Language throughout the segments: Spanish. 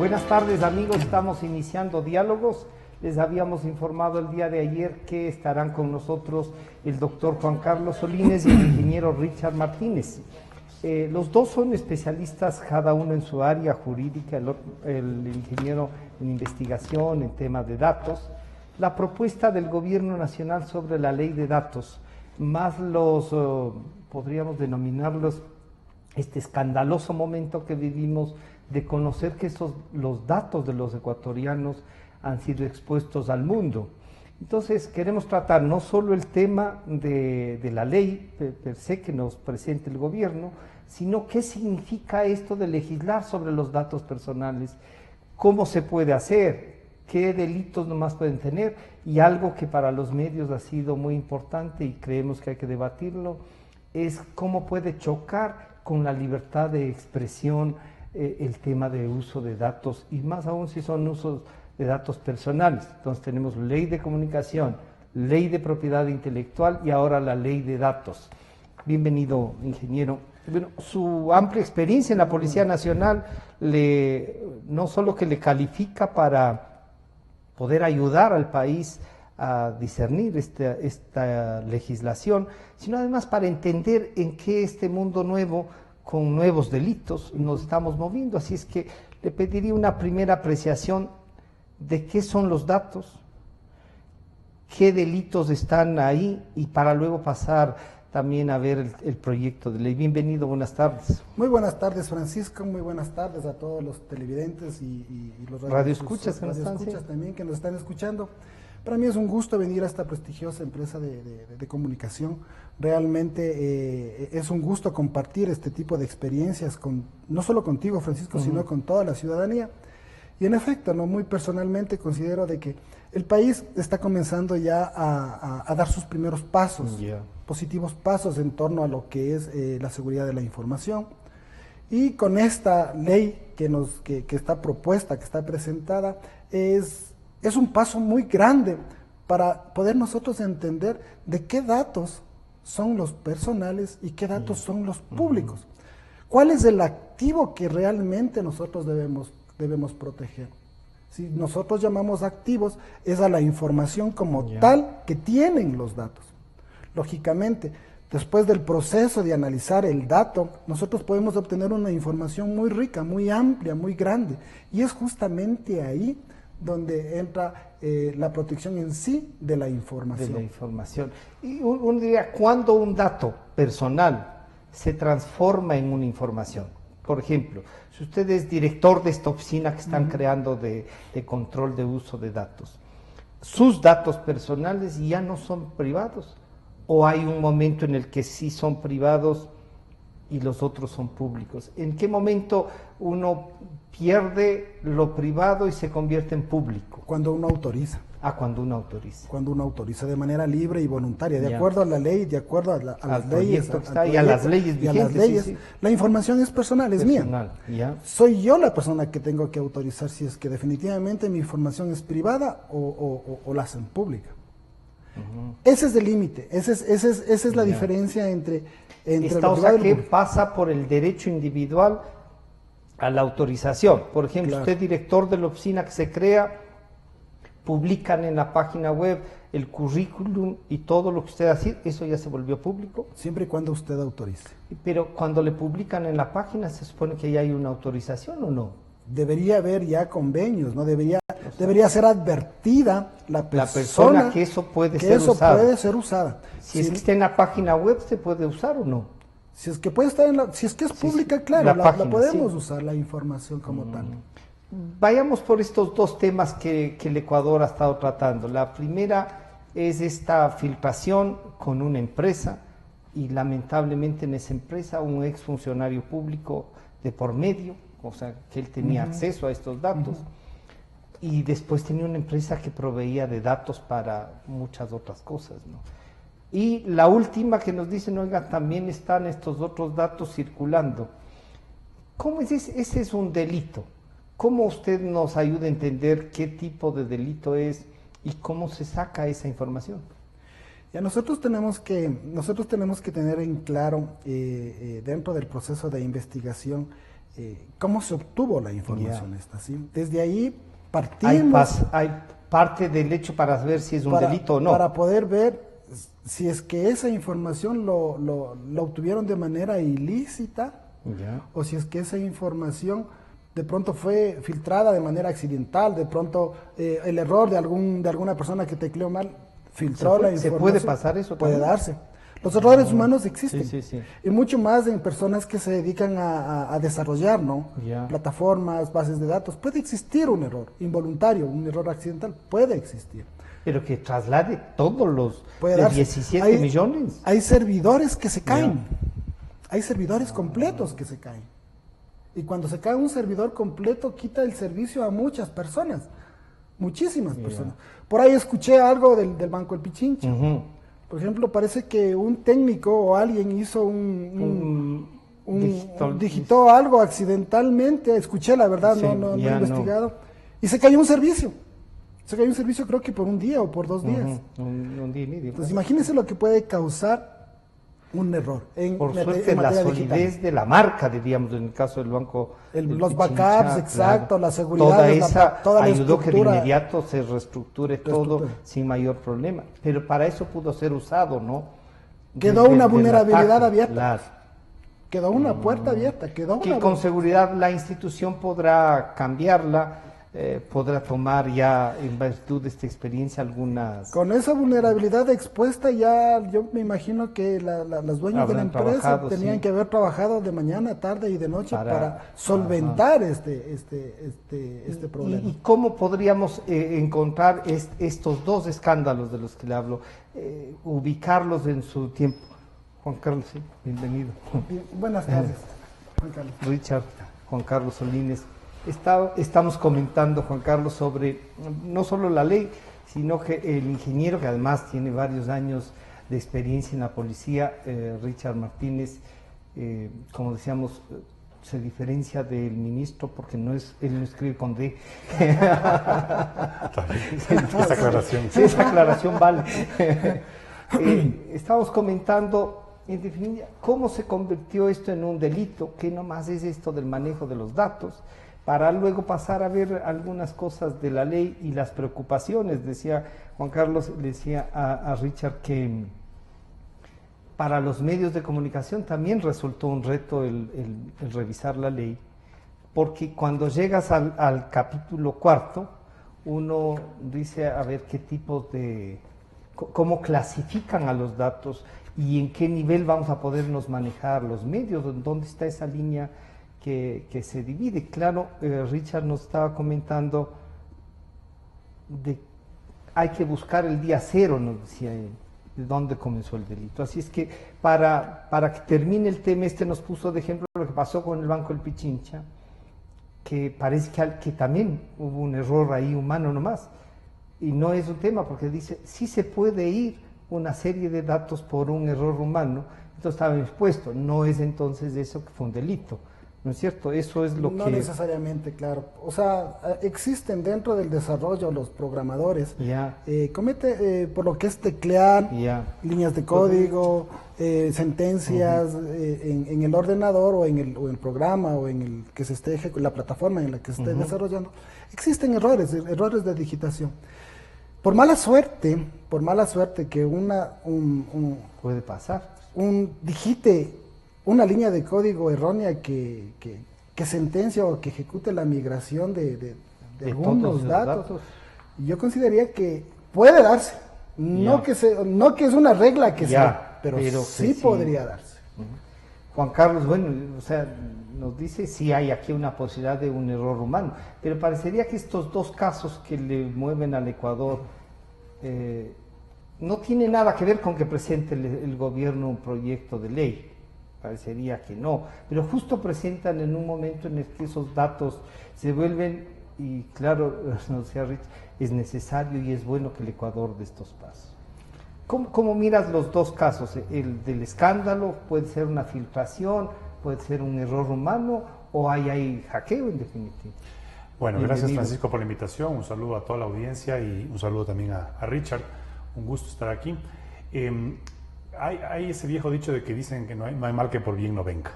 Buenas tardes amigos, estamos iniciando diálogos. Les habíamos informado el día de ayer que estarán con nosotros el doctor Juan Carlos Solines y el ingeniero Richard Martínez. Los dos son especialistas, cada uno en su área jurídica, el ingeniero en investigación, en temas de datos. La propuesta del Gobierno Nacional sobre la ley de datos, más los, podríamos denominarlos, este escandaloso momento que vivimos de conocer que los datos de los ecuatorianos han sido expuestos al mundo. Entonces queremos tratar no solo el tema de la ley per se que nos presente el gobierno, sino qué significa esto de legislar sobre los datos personales, cómo se puede hacer, qué delitos nomás pueden tener, y algo que para los medios ha sido muy importante y creemos que hay que debatirlo, es cómo puede chocar con la libertad de expresión el tema de uso de datos, y más aún si son usos de datos personales. Entonces tenemos ley de comunicación, ley de propiedad intelectual y ahora la ley de datos. Bienvenido, ingeniero. Bueno, su amplia experiencia en la Policía Nacional no solo que le califica para poder ayudar al país a discernir esta legislación, sino además para entender en qué este mundo nuevo, con nuevos delitos, nos estamos moviendo. Así es que le pediría una primera apreciación de qué son los datos, qué delitos están ahí, y para luego pasar también a ver el proyecto de ley. Bienvenido, buenas tardes. Muy buenas tardes, Francisco, muy buenas tardes a todos los televidentes y los radioescuchas también que nos están escuchando. Para mí es un gusto venir a esta prestigiosa empresa de comunicación. Realmente es un gusto compartir este tipo de experiencias, no solo contigo, Francisco, sino con toda la ciudadanía. Y en efecto, ¿no? Muy personalmente considero de que el país está comenzando ya a dar sus primeros pasos, positivos pasos en torno a lo que es la seguridad de la información. Y con esta ley que está propuesta, que está presentada, es un paso muy grande para poder nosotros entender de qué datos son los personales y qué datos son los públicos. ¿Cuál es el activo que realmente nosotros debemos proteger? Si nosotros llamamos activos, es a la información como tal que tienen los datos. Lógicamente, después del proceso de analizar el dato, nosotros podemos obtener una información muy rica, muy amplia, muy grande. Y es justamente ahí donde entra la protección en sí de la información. De la información. Y uno diría, ¿cuándo un dato personal se transforma en una información? Por ejemplo, si usted es director de esta oficina que están creando de control de uso de datos, ¿sus datos personales ya no son privados? ¿O hay un momento en el que sí son privados y los otros son públicos? ¿En qué momento uno pierde lo privado y se convierte en público? Cuando uno autoriza. Cuando uno autoriza. Cuando uno autoriza de manera libre y voluntaria, de acuerdo a la ley, de acuerdo a las leyes. Y a las leyes vigentes. Sí. La información es personal, es mía. Soy yo la persona que tengo que autorizar si es que definitivamente mi información es privada o la hacen pública. Ese es el límite, esa es la diferencia entre o sea, que pasa por el derecho individual a la autorización. Por ejemplo, usted director de la oficina que se crea, publican en la página web el currículum y todo lo que usted hace, ¿eso ya se volvió público? Siempre y cuando usted autorice. Pero cuando le publican en la página, ¿se supone que ya hay una autorización o no? Debería haber ya convenios, ¿no? Debería ser advertida la persona que eso puede ser usada. Si es que está en la página web, ¿se puede usar o no? Si es que puede estar si es que es pública, claro, la podemos usar, la información como tal. Vayamos por estos dos temas que el Ecuador ha estado tratando. La primera es esta filtración con una empresa, y lamentablemente en esa empresa un exfuncionario público de por medio, o sea, que él tenía acceso a estos datos, y después tenía una empresa que proveía de datos para muchas otras cosas, ¿no? Y la última que nos dicen, oiga, también están estos otros datos circulando. ¿Cómo es ese es un delito? ¿Cómo usted nos ayuda a entender qué tipo de delito es y cómo se saca esa información? Ya nosotros tenemos que tener en claro dentro del proceso de investigación cómo se obtuvo la información esta, ¿sí? Desde ahí partimos. Hay parte del hecho para saber si es un delito o no. Para poder ver si es que esa información lo obtuvieron de manera ilícita o si es que esa información de pronto fue filtrada de manera accidental, de pronto el error de alguna persona que tecleó mal filtró la información. ¿Se puede pasar eso? Puede darse. Los errores humanos existen, sí. Y mucho más en personas que se dedican a desarrollar, ¿no? Plataformas, bases de datos. Puede existir un error involuntario, un error accidental, puede existir. Pero que traslade todos los 17 millones. Hay servidores que se caen, hay servidores completos que se caen. Y cuando se cae un servidor completo, quita el servicio a muchas personas, muchísimas personas. Por ahí escuché algo del Banco El Pichincha. Por ejemplo, parece que un técnico o alguien hizo digitó algo accidentalmente, escuché la verdad, no he investigado, y se cayó un servicio. Se cayó un servicio creo que por un día o por 2 días. Un día y medio. Entonces imagínense lo que puede causar un error. Por suerte la solidez de la marca, diríamos, en el caso del banco. Los backups, exacto, la seguridad. Toda la ayudó que de inmediato se reestructure todo sin mayor problema. Pero para eso pudo ser usado, ¿no? Quedó una vulnerabilidad abierta. Quedó una puerta abierta. Que con seguridad la institución podrá cambiarla. Podrá tomar ya en virtud de esta experiencia algunas... Con esa vulnerabilidad expuesta ya yo me imagino que los dueños de la empresa tenían que haber trabajado de mañana, tarde y de noche para solventar este problema. ¿Y cómo podríamos encontrar estos 2 escándalos de los que le hablo, ubicarlos en su tiempo? Juan Carlos, sí, bienvenido. Buenas tardes, Juan Carlos. Richard, Juan Carlos Solines. Estamos comentando, Juan Carlos, sobre no solo la ley, sino que el ingeniero, que además tiene varios años de experiencia en la policía, Richard Martínez, como decíamos, se diferencia del ministro porque él no escribe con D. Esa aclaración. Sí, esa aclaración vale. Estamos comentando, en definitiva, cómo se convirtió esto en un delito, que nomás es esto del manejo de los datos, para luego pasar a ver algunas cosas de la ley y las preocupaciones. Decía Juan Carlos, le decía a Richard que para los medios de comunicación también resultó un reto el revisar la ley, porque cuando llegas al capítulo 4, uno dice a ver qué tipos cómo clasifican a los datos y en qué nivel vamos a podernos manejar los medios, dónde está esa línea que se divide. Claro, Richard nos estaba comentando hay que buscar el día cero, nos decía él, de dónde comenzó el delito. Así es que para que termine el tema, nos puso de ejemplo lo que pasó con el Banco del Pichincha, que parece que también hubo un error ahí humano nomás, y no es un tema, porque dice, sí se puede ir una serie de datos por un error humano, entonces estaba expuesto, no es entonces eso que fue un delito. ¿No es cierto? Eso es lo que... No necesariamente, claro. O sea, existen dentro del desarrollo los programadores. Comete por lo que es teclear, líneas de código, sentencias en el ordenador o en el programa o en el que se esté la plataforma en la que se esté desarrollando. Existen errores de digitación. Por mala suerte que puede pasar. Digite una línea de código errónea que sentencia o que ejecute la migración de algunos datos. Yo consideraría que puede darse, no que es una regla que sea, pero sí podría darse. Juan Carlos, bueno, o sea, nos dice si hay aquí una posibilidad de un error humano, pero parecería que estos 2 casos que le mueven al Ecuador no tiene nada que ver con que presente el gobierno un proyecto de ley. Parecería que no, pero justo presentan en un momento en el que esos datos se vuelven, y claro, no sé, Rich, es necesario y es bueno que el Ecuador dé estos pasos. ¿Cómo miras los 2 casos? El del escándalo puede ser una filtración, puede ser un error humano, o hay hackeo en definitiva. Bueno, gracias Francisco por la invitación, un saludo a toda la audiencia y un saludo también a Richard, un gusto estar aquí. Hay ese viejo dicho de que dicen que no hay mal que por bien no venga.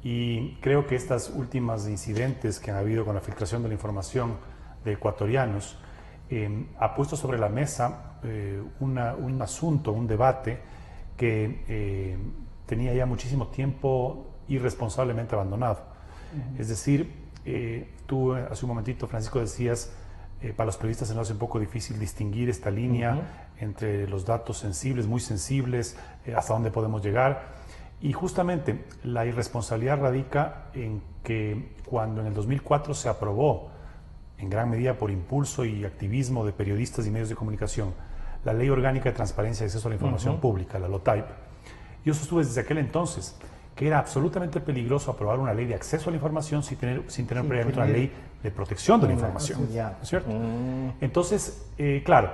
Y creo que estas últimas incidentes que han habido con la filtración de la información de ecuatorianos ha puesto sobre la mesa un asunto, un debate que tenía ya muchísimo tiempo irresponsablemente abandonado. Es decir, tú hace un momentito, Francisco, decías, para los periodistas se nos hace un poco difícil distinguir esta línea entre los datos sensibles, muy sensibles, hasta dónde podemos llegar. Y justamente la irresponsabilidad radica en que cuando en el 2004 se aprobó, en gran medida por impulso y activismo de periodistas y medios de comunicación, la Ley Orgánica de Transparencia y Acceso a la Información Pública, la LOTAIP, yo sostuve desde aquel entonces que era absolutamente peligroso aprobar una ley de acceso a la información sin tener previamente una ley de protección de la información. ¿No es cierto? Entonces, claro,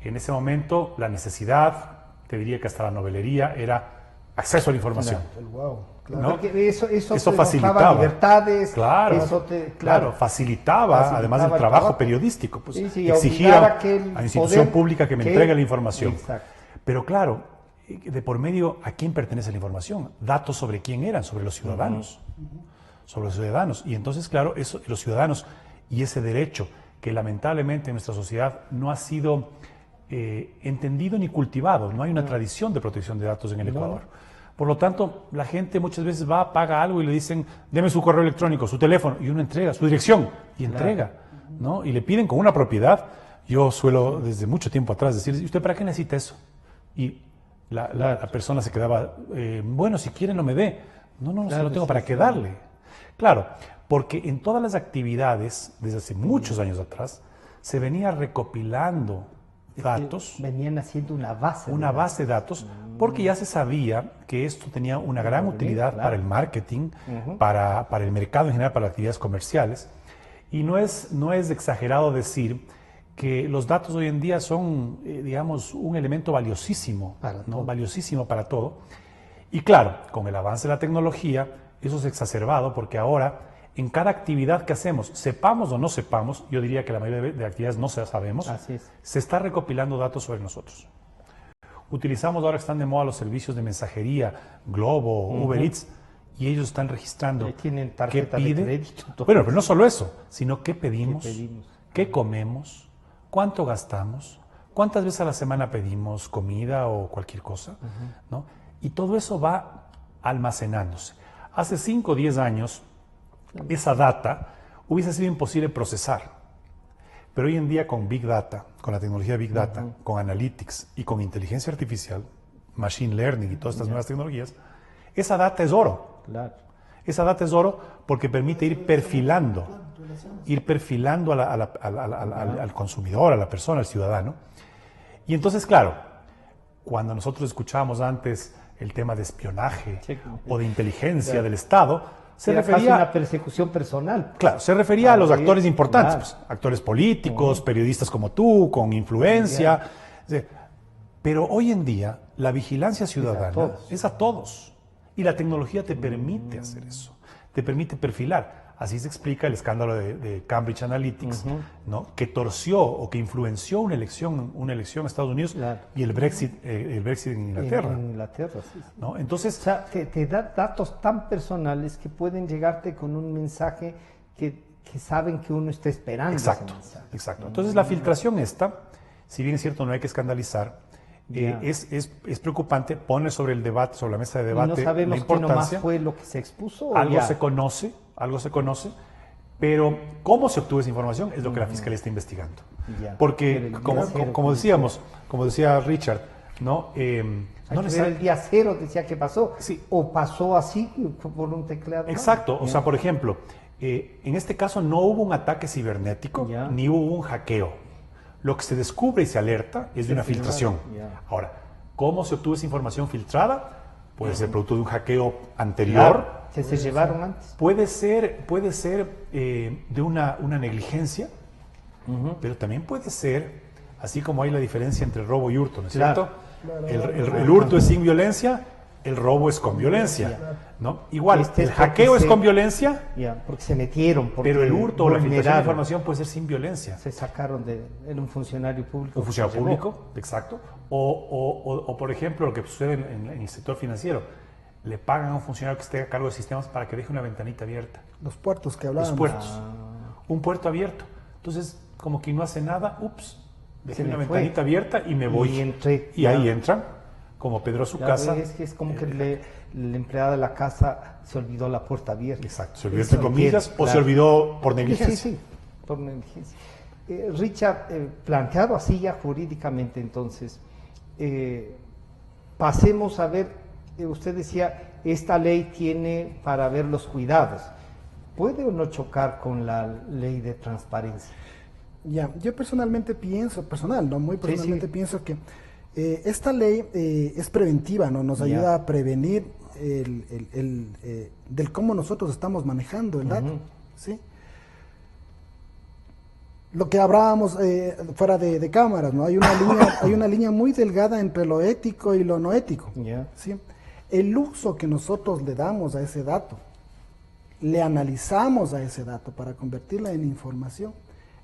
en ese momento la necesidad, te diría que hasta la novelería, era acceso a la información. Claro. ¿No? Porque eso facilitaba libertades, claro, eso facilitaba además el trabajo periodístico, pues, exigir a la institución pública que me entregue la información. Exacto. Pero claro, de por medio, ¿a quién pertenece la información? Datos sobre quién eran, sobre los ciudadanos. Sobre los ciudadanos. Y entonces, claro, eso, los ciudadanos y ese derecho que lamentablemente en nuestra sociedad no ha sido entendido ni cultivado. No hay una tradición de protección de datos en el Ecuador. Por lo tanto, la gente muchas veces va, paga algo y le dicen, deme su correo electrónico, su teléfono, y uno entrega, su dirección, y entrega, ¿no? Y le piden con una propiedad. Yo suelo, desde mucho tiempo atrás, decir, ¿y usted para qué necesita eso? Y la persona se quedaba, bueno, si quiere no me dé. No, se lo tengo para qué darle. Claro, porque en todas las actividades, desde hace muchos años atrás, se venía recopilando datos. Venían haciendo una base. Una base de datos, porque ya se sabía que esto tenía una gran utilidad para el marketing, para el mercado en general, para las actividades comerciales. Y no es exagerado decir que los datos hoy en día son, digamos, un elemento valiosísimo, valiosísimo para todo. Y claro, con el avance de la tecnología, eso se ha exacerbado porque ahora, en cada actividad que hacemos, sepamos o no sepamos, yo diría que la mayoría de actividades no se sabemos, se está recopilando datos sobre nosotros. Utilizamos ahora que están de moda los servicios de mensajería, Globo, Uber Eats, y ellos están registrando tienen tarjeta qué pide. De crédito. Bueno, pero no solo eso, sino qué pedimos, qué comemos, cuánto gastamos, cuántas veces a la semana pedimos comida o cualquier cosa, ¿no? Y todo eso va almacenándose. Hace 5 o 10 años, esa data hubiese sido imposible procesar. Pero hoy en día con Big Data, con la tecnología Big Data, con Analytics y con inteligencia artificial, Machine Learning y todas estas nuevas tecnologías, esa data es oro. Claro. Esa data es oro porque permite ir perfilando al consumidor, a la persona, al ciudadano. Y entonces, claro, cuando nosotros escuchábamos antes el tema de espionaje o de inteligencia del Estado, se refería a una persecución personal. Claro, se refería a los actores importantes, pues, actores políticos, periodistas como tú, con influencia. Pero hoy en día la vigilancia ciudadana es a todos. Y la tecnología te permite hacer eso, te permite perfilar. Así se explica el escándalo de Cambridge Analytics, ¿no? Que torció o que influenció una elección en Estados Unidos y el Brexit en Inglaterra. En Inglaterra, sí. ¿No? Entonces, o sea, te da datos tan personales que pueden llegarte con un mensaje que saben que uno está esperando. Exacto, ese mensaje. Exacto. Entonces la filtración esta, si bien es cierto no hay que escandalizar, es preocupante, pone sobre el debate, sobre la mesa de debate, y no sabemos la importancia. ¿Qué nomás fue lo que se expuso? Algo se conoce, pero cómo se obtuvo esa información es lo que la Fiscalía está investigando. Porque, como decía Richard, ¿no? No les el día cero decía que pasó, o pasó así por un teclado. Exacto, o sea, por ejemplo, en este caso no hubo un ataque cibernético, ni hubo un hackeo. Lo que se descubre y se alerta es de una filtración. Ahora, ¿cómo se obtuvo esa información filtrada? Puede ser producto de un hackeo anterior. ¿Que se llevaron antes? Puede ser de una negligencia, pero también puede ser, así como hay la diferencia entre robo y hurto, ¿no es cierto? El hurto es sin violencia, el robo es con violencia, ¿no? Igual, el hackeo es con violencia, porque se metieron, pero el hurto o la filtración de información puede ser sin violencia. Se sacaron era un funcionario público. Un funcionario público, exacto. O por ejemplo, lo que sucede en el sector financiero. le pagan a un funcionario que esté a cargo de sistemas para que deje una ventanita abierta. Los puertos que hablábamos. Los puertos. Un puerto abierto. Entonces, como que no hace nada, dejé una ventanita abierta y me voy. Y ahí entran, como Pedro a su casa. Es que es como que la empleada de la casa se olvidó la puerta abierta. Exacto, se olvidó entre comillas, o se olvidó por negligencia. Sí, por negligencia. Richard, planteado así ya jurídicamente, entonces, pasemos a ver, usted decía, esta ley tiene para ver los cuidados. ¿Puede o no chocar con la ley de transparencia? Ya, yo personalmente pienso, muy personalmente pienso que esta ley es preventiva, ¿no? Nos ayuda a prevenir del cómo nosotros estamos manejando el dato, ¿sí? Lo que hablábamos fuera de cámaras, ¿no? Hay una línea muy delgada entre lo ético y lo no ético, ¿sí? El uso que nosotros le damos a ese dato, le analizamos a ese dato para convertirla en información,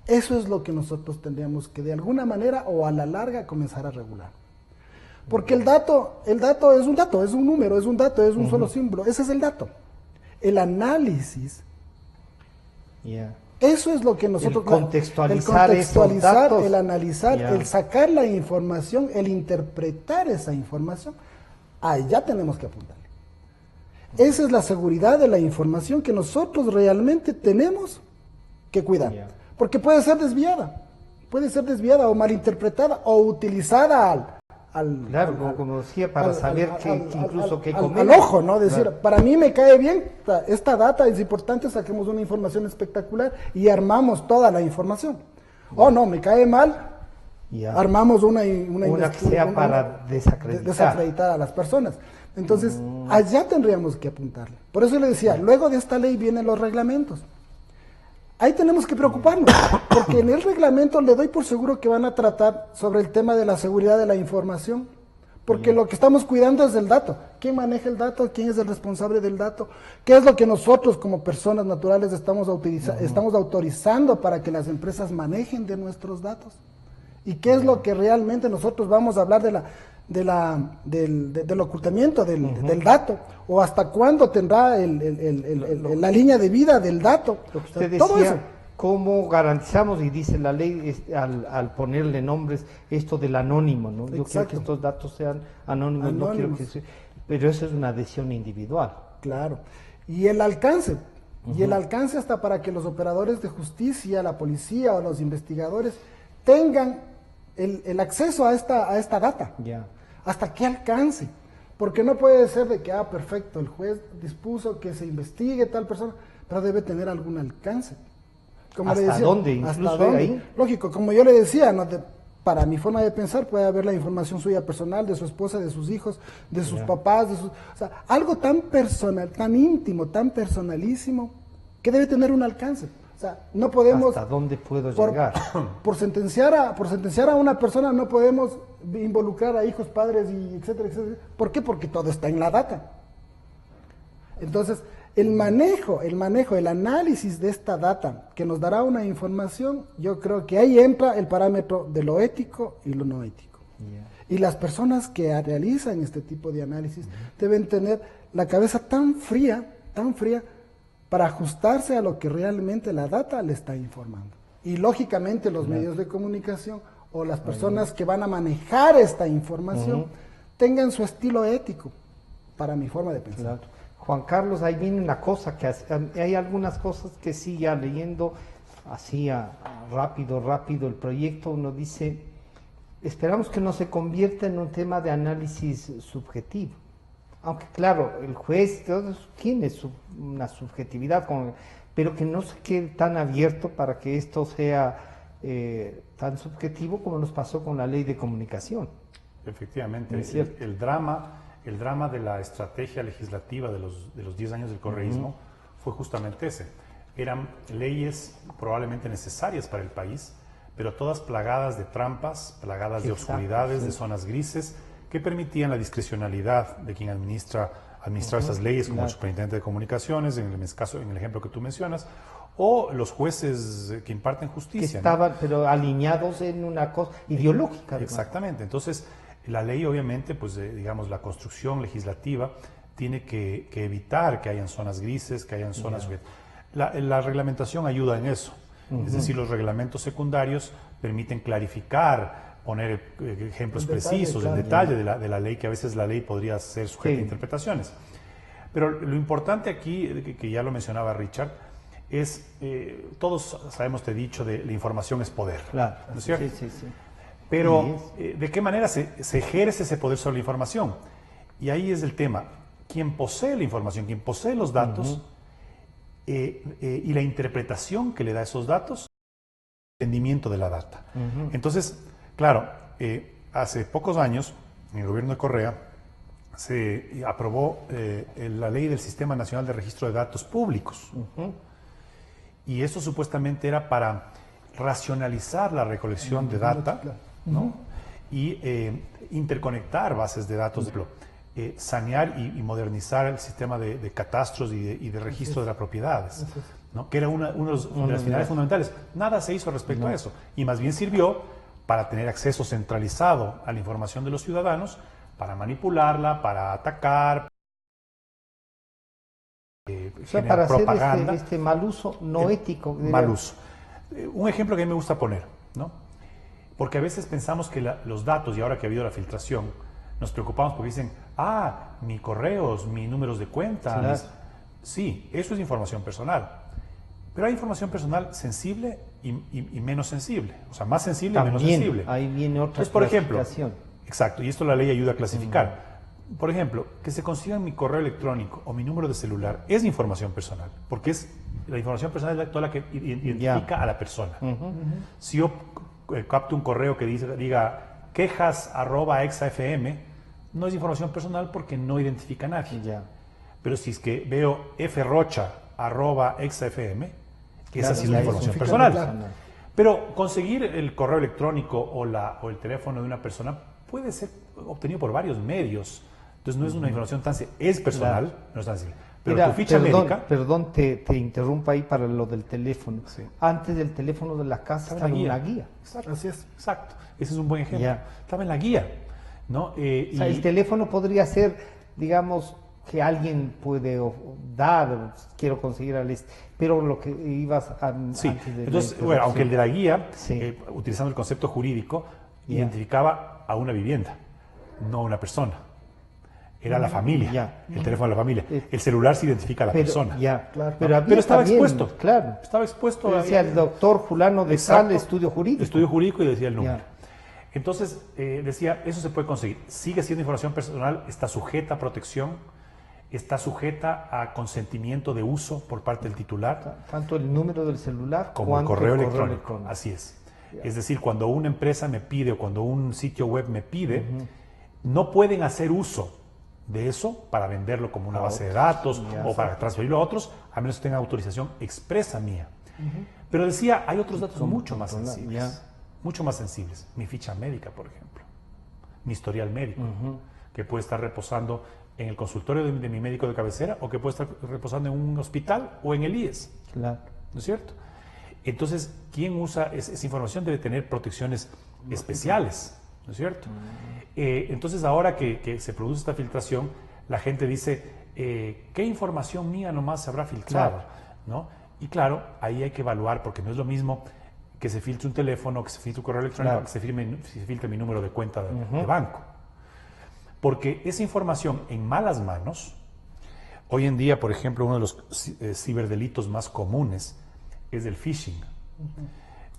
eso es lo que nosotros tendríamos que de alguna manera o a la larga comenzar a regular. Porque el dato es un dato, es un número, es un dato, es un solo símbolo, ese es el dato. El análisis, eso es lo que nosotros... El contextualizar esos datos. El analizar, el sacar la información, el interpretar esa información, ahí ya tenemos que apuntarle. Esa es la seguridad de la información que nosotros realmente tenemos que cuidar. Porque puede ser desviada o malinterpretada o utilizada como decía, para saber al ojo, ¿no? Decir, para mí me cae bien, esta data es importante, saquemos una información espectacular y armamos toda la información. O no, me cae mal, armamos una que sea para desacreditar a las personas. Entonces, allá tendríamos que apuntarle. Por eso le decía, luego de esta ley vienen los reglamentos. Ahí tenemos que preocuparnos, porque en el reglamento le doy por seguro que van a tratar sobre el tema de la seguridad de la información, porque lo que estamos cuidando es el dato. ¿Quién maneja el dato? ¿Quién es el responsable del dato? ¿Qué es lo que nosotros como personas naturales estamos autorizando para que las empresas manejen de nuestros datos? ¿Y qué es lo que realmente nosotros vamos a hablar del ocultamiento del dato? ¿O hasta cuándo tendrá la línea de vida del dato? Lo que usted decía, ¿cómo garantizamos? Y dice la ley al ponerle nombres, esto del anónimo, ¿no? Yo quiero que estos datos sean anónimos. No quiero que pero eso es una adhesión individual. Claro. Y el alcance. Y el alcance hasta para que los operadores de justicia, la policía o los investigadores tengan el acceso a esta data. ¿Hasta qué alcance? Porque no puede ser de que, perfecto, el juez dispuso que se investigue tal persona, pero debe tener algún alcance. Como ¿Hasta le decía, dónde? Incluso ahí. Lógico, como yo le decía, para mi forma de pensar puede haber la información suya personal, de su esposa, de sus hijos, de sus papás, o sea, algo tan personal, tan íntimo, tan personalísimo, que debe tener un alcance. O sea, no podemos... ¿Hasta dónde puedo llegar? Por sentenciar a una persona no podemos involucrar a hijos, padres, y etcétera, etcétera. ¿Por qué? Porque todo está en la data. Entonces, el manejo, el análisis de esta data que nos dará una información, yo creo que ahí entra el parámetro de lo ético y lo no ético. Y las personas que realizan este tipo de análisis deben tener la cabeza tan fría, para ajustarse a lo que realmente la data le está informando. Y lógicamente los medios de comunicación o las personas que van a manejar esta información tengan su estilo ético, para mi forma de pensar. Juan Carlos, ahí viene una cosa, que hay algunas cosas que sí, ya leyendo así rápido el proyecto, uno dice, esperamos que no se convierta en un tema de análisis subjetivo. Aunque claro, el juez tiene una subjetividad, pero que no se quede tan abierto para que esto sea tan subjetivo como nos pasó con la ley de comunicación. Efectivamente, el drama de la estrategia legislativa de los 10 años del correísmo fue justamente ese. Eran leyes probablemente necesarias para el país, pero todas plagadas de trampas, plagadas de oscuridades, de zonas grises, que permitían la discrecionalidad de quien administrar esas leyes, como el superintendente de comunicaciones, en el ejemplo que tú mencionas, o los jueces que imparten justicia. Que estaban, pero alineados en una cosa ideológica. Exactamente. Entonces, la ley, obviamente, pues digamos, la construcción legislativa tiene que evitar que hayan zonas grises, que hayan zonas... La reglamentación ayuda en eso. Es decir, los reglamentos secundarios permiten clarificar, poner ejemplos precisos, el detalle de la ley, que a veces la ley podría ser sujeta a interpretaciones. Pero lo importante aquí, que ya lo mencionaba Richard, es, todos sabemos este dicho de la información es poder, Claro, ¿no es cierto? sí, sí. Pero, ¿de qué manera se ejerce ese poder sobre la información? Y ahí es el tema. Quien posee la información, quien posee los datos y la interpretación que le da esos datos, el entendimiento de la data. Entonces, claro, hace pocos años, en el gobierno de Correa, se aprobó la ley del Sistema Nacional de Registro de Datos Públicos. Y eso supuestamente era para racionalizar la recolección de data, ¿no? Y interconectar bases de datos, sanear y modernizar el sistema de catastros y de registro de las propiedades, ¿no? Que era una de las finalidades fundamentales. Nada se hizo respecto a eso, y más bien sirvió para tener acceso centralizado a la información de los ciudadanos, para manipularla, para atacar, O sea, para hacer este mal uso no ético. Mal uso. Un ejemplo que a mí me gusta poner, ¿no? Porque a veces pensamos que los datos, y ahora que ha habido la filtración, nos preocupamos porque dicen, mis correos, mis números de cuenta. Sí, eso es información personal. Pero hay información personal sensible y menos sensible. O sea, más sensible y menos sensible. Ahí viene otra Entonces, por ejemplo, clasificación. exacto, y esto la ley ayuda a clasificar. Por ejemplo, que se consigan mi correo electrónico o mi número de celular es información personal, porque es la información personal es la que identifica a la persona. Si yo capto un correo que diga quejas@exafm, no es información personal porque no identifica a nadie. Pero si es que veo frocha@exafm, esa sí es una información personal. Pero conseguir el correo electrónico o el teléfono de una persona puede ser obtenido por varios medios. Entonces no es una información es personal, no es tan simple. Pero tu ficha médica... Perdón, te interrumpo ahí para lo del teléfono. Antes del teléfono de la casa estaba en una guía. Exacto, así es. Exacto. Ese es un buen ejemplo. Estaba en la guía, ¿no? O sea, el teléfono podría ser, digamos, que alguien puede dar, quiero conseguir pero lo que ibas antes de... Entonces, bueno, aunque el de la guía, utilizando el concepto jurídico, identificaba a una vivienda, no a una persona. Era la familia, el teléfono de la familia. El celular se identifica a la persona. Pero estaba expuesto. Claro. Estaba expuesto. Decía el doctor fulano de tal estudio jurídico. Estudio jurídico, y decía el número. Entonces, decía, eso se puede conseguir. Sigue siendo información personal, está sujeta a protección, está sujeta a consentimiento de uso por parte del titular. Tanto el número del celular como el correo electrónico. Así es. Es decir, cuando una empresa me pide o cuando un sitio web me pide, no pueden hacer uso de eso para venderlo como una base de datos o para transferirlo a otros, a menos que tenga autorización expresa mía. Pero decía, hay otros datos mucho más sensibles. Mucho más sensibles. Mi ficha médica, por ejemplo. Mi historial médico, que puede estar reposando en el consultorio de mi médico de cabecera o que puede estar reposando en un hospital o en el IES. ¿No es cierto? Entonces, quien usa esa información debe tener protecciones especiales, ¿no es cierto? Entonces, ahora que se produce esta filtración, la gente dice, ¿qué información mía nomás se habrá filtrado? ¿No? Y claro, ahí hay que evaluar, porque no es lo mismo que se filtre un teléfono, que se filtre un correo electrónico, que se filtre mi número de cuenta de banco. Porque esa información en malas manos, hoy en día, por ejemplo, uno de los ciberdelitos más comunes es el phishing,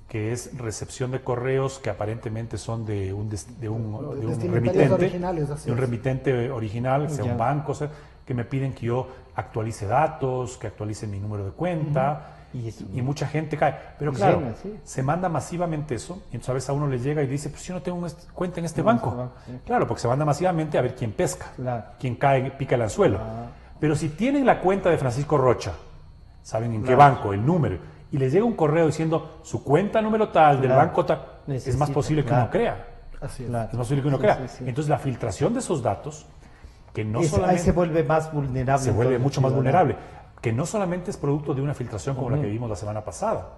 que es recepción de correos que aparentemente son de un remitente original, sea un banco, que me piden que yo actualice datos, que actualice mi número de cuenta, y mucha gente cae. Pero claro, se manda masivamente eso, y entonces a veces a uno le llega y dice, pues yo no tengo cuenta en este banco. Claro, porque se manda masivamente a ver quién pesca, quién cae, pica el anzuelo. Pero si tienen la cuenta de Francisco Rocha, saben en qué banco, el número, y les llega un correo diciendo su cuenta número tal, del banco tal, es más posible que uno crea. Así es. Es más posible que uno crea. Entonces la filtración de esos datos, que no solamente... Ahí se vuelve más vulnerable. Se vuelve mucho más vulnerable. Que no solamente es producto de una filtración como la que vimos la semana pasada,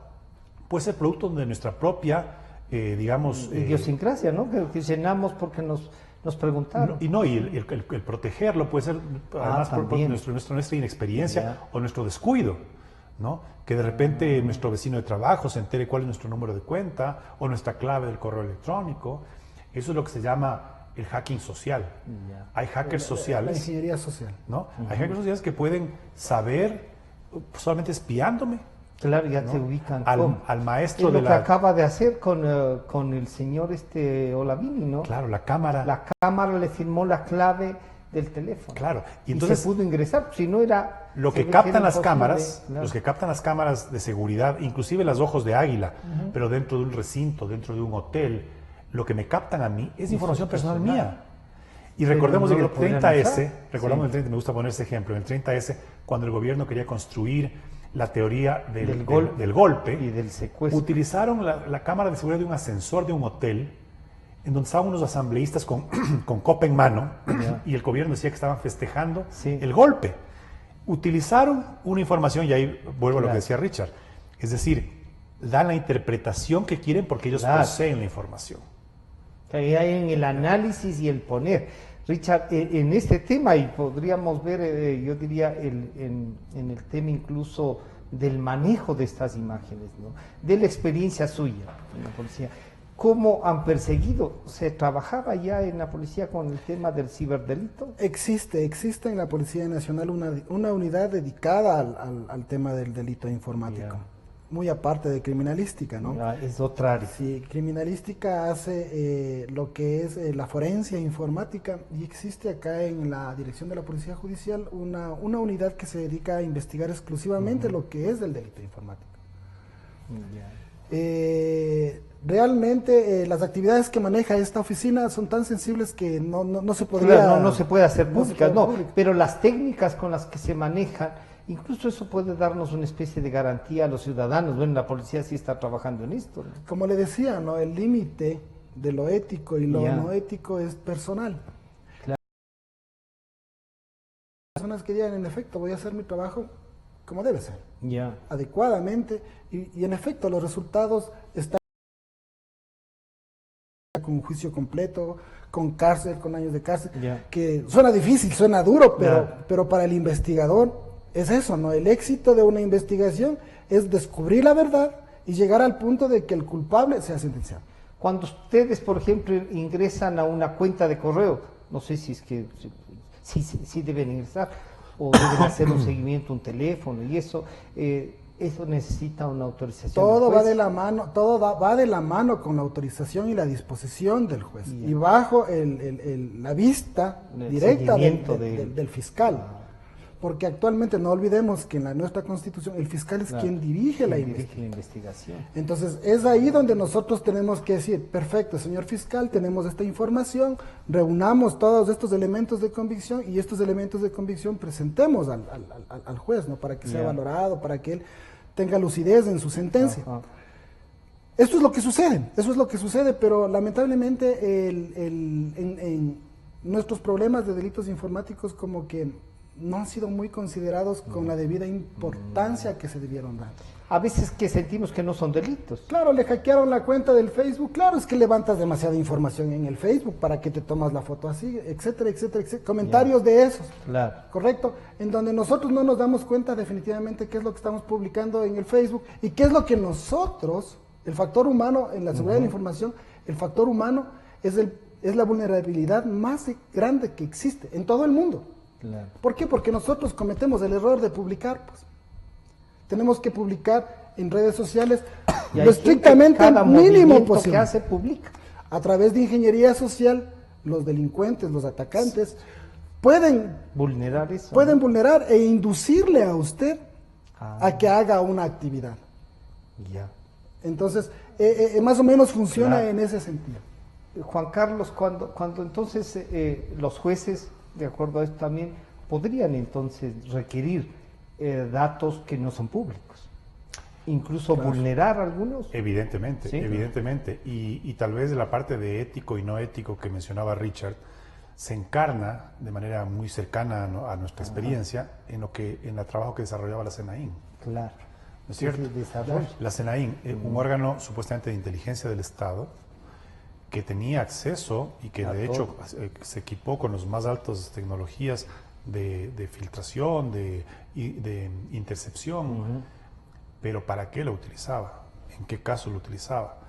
puede ser producto de nuestra propia, digamos... idiosincrasia, ¿no? Que llenamos porque Nos preguntaron. Y el protegerlo puede ser, además, por nuestra inexperiencia o nuestro descuido, ¿no? Que de repente nuestro vecino de trabajo se entere cuál es nuestro número de cuenta o nuestra clave del correo electrónico. Eso es lo que se llama el hacking social. Hay hackers sociales. La ingeniería social. ¿No? Hay hackers sociales que pueden saber, solamente espiándome. Claro, ya ¿no? te ubican. Al maestro de lo que acaba de hacer con el señor Olavini, ¿no? Claro, la cámara. La cámara le firmó la clave del teléfono. Claro. Y entonces se pudo ingresar, si no era... Lo que captan las cámaras, claro. Los que captan las cámaras de seguridad, inclusive los ojos de águila, pero dentro de un recinto, dentro de un hotel, lo que me captan a mí es información personal mía. Y recordemos que el 30S, recordamos el 30, me gusta poner ese ejemplo, en el 30S, cuando el gobierno quería construir la teoría del golpe y del secuestro, utilizaron la cámara de seguridad de un ascensor de un hotel, en donde estaban unos asambleístas con copa en mano, y el gobierno decía que estaban festejando el golpe. Utilizaron una información, y ahí vuelvo a lo que decía Richard, es decir, dan la interpretación que quieren porque ellos poseen la información. Ahí hay en el análisis y el poner. Richard, en este tema, y podríamos ver, yo diría, en el tema incluso del manejo de estas imágenes, ¿no? De la experiencia suya en la policía. ¿Cómo han perseguido? ¿Se trabajaba ya en la policía con el tema del ciberdelito? Existe en la Policía Nacional una unidad dedicada al tema del delito informático. Muy aparte de criminalística, ¿no? Es otra área. Sí, criminalística hace lo que es la forencia informática, y existe acá en la dirección de la Policía Judicial una unidad que se dedica a investigar exclusivamente lo que es del delito informático. Realmente las actividades que maneja esta oficina son tan sensibles que no se podría... Claro, no se puede hacer públicas, pero las técnicas con las que se manejan, incluso eso puede darnos una especie de garantía a los ciudadanos. Bueno, la policía sí está trabajando en esto, ¿no? Como le decía, ¿no? El límite de lo ético y lo no ético es personal. Claro. Las personas que digan, en efecto, voy a hacer mi trabajo como debe ser, adecuadamente, y en efecto los resultados están con un juicio completo, con cárcel, con años de cárcel, que suena difícil, suena duro, pero para el investigador es eso, ¿no? El éxito de una investigación es descubrir la verdad y llegar al punto de que el culpable sea sentenciado. Cuando ustedes, por ejemplo, ingresan a una cuenta de correo, no sé si es que sí deben ingresar o deben hacer un seguimiento, un teléfono y eso necesita una autorización. Todo va de la mano, va de la mano con la autorización y la disposición del juez y bajo la vista directa del fiscal. Porque actualmente no olvidemos que en nuestra Constitución el fiscal es quien dirige la investigación. Entonces es ahí donde nosotros tenemos que decir, perfecto, señor fiscal, tenemos esta información, reunamos todos estos elementos de convicción y estos elementos de convicción presentemos al juez, ¿no? Para que sea valorado, para que él tenga lucidez en su sentencia. Esto es lo que sucede, pero lamentablemente en nuestros problemas de delitos informáticos como que no han sido muy considerados con la debida importancia que se debieron dar. A veces que sentimos que no son delitos. Claro, le hackearon la cuenta del Facebook, claro, es que levantas demasiada información en el Facebook para que te tomas la foto así, etcétera, etcétera, etcétera. Comentarios de esos, ¿correcto? En donde nosotros no nos damos cuenta definitivamente qué es lo que estamos publicando en el Facebook y qué es lo que nosotros, el factor humano en la seguridad de la información, el factor humano es la vulnerabilidad más grande que existe en todo el mundo. ¿Por qué? Porque nosotros cometemos el error de publicar, pues. Tenemos que publicar en redes sociales lo estrictamente mínimo posible. Que hace, publica. A través de ingeniería social, los delincuentes, los atacantes, pueden vulnerar eso. Pueden vulnerar e inducirle a usted a que haga una actividad. Entonces, más o menos funciona en ese sentido. Juan Carlos, cuando entonces los jueces, de acuerdo a esto también, podrían entonces requerir datos que no son públicos, incluso vulnerar algunos. Evidentemente, evidentemente, y tal vez la parte de ético y no ético que mencionaba Richard se encarna de manera muy cercana a nuestra experiencia en el trabajo que desarrollaba la SENAIN. Claro. ¿No es cierto? La SENAIN, un órgano supuestamente de inteligencia del Estado, que tenía acceso y que de hecho se equipó con las más altas tecnologías de filtración, de intercepción, pero ¿para qué lo utilizaba? ¿En qué caso lo utilizaba?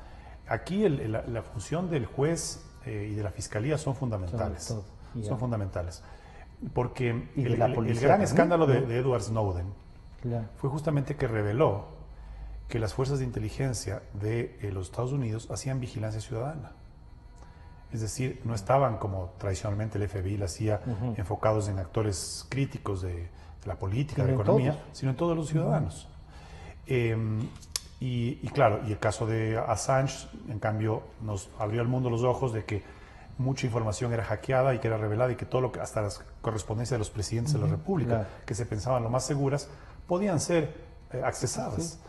Aquí la función del juez y de la fiscalía son fundamentales. Son fundamentales. Porque el gran escándalo de Edward Snowden fue justamente que reveló que las fuerzas de inteligencia de los Estados Unidos hacían vigilancia ciudadana. Es decir, no estaban como tradicionalmente el FBI la hacía, enfocados en actores críticos de la política, de la economía, sino en todos los ciudadanos. Y claro, y el caso de Assange, en cambio, nos abrió al mundo los ojos de que mucha información era hackeada y que era revelada y que todo lo que, hasta las correspondencias de los presidentes de la República, que se pensaban lo más seguras, podían ser accesadas.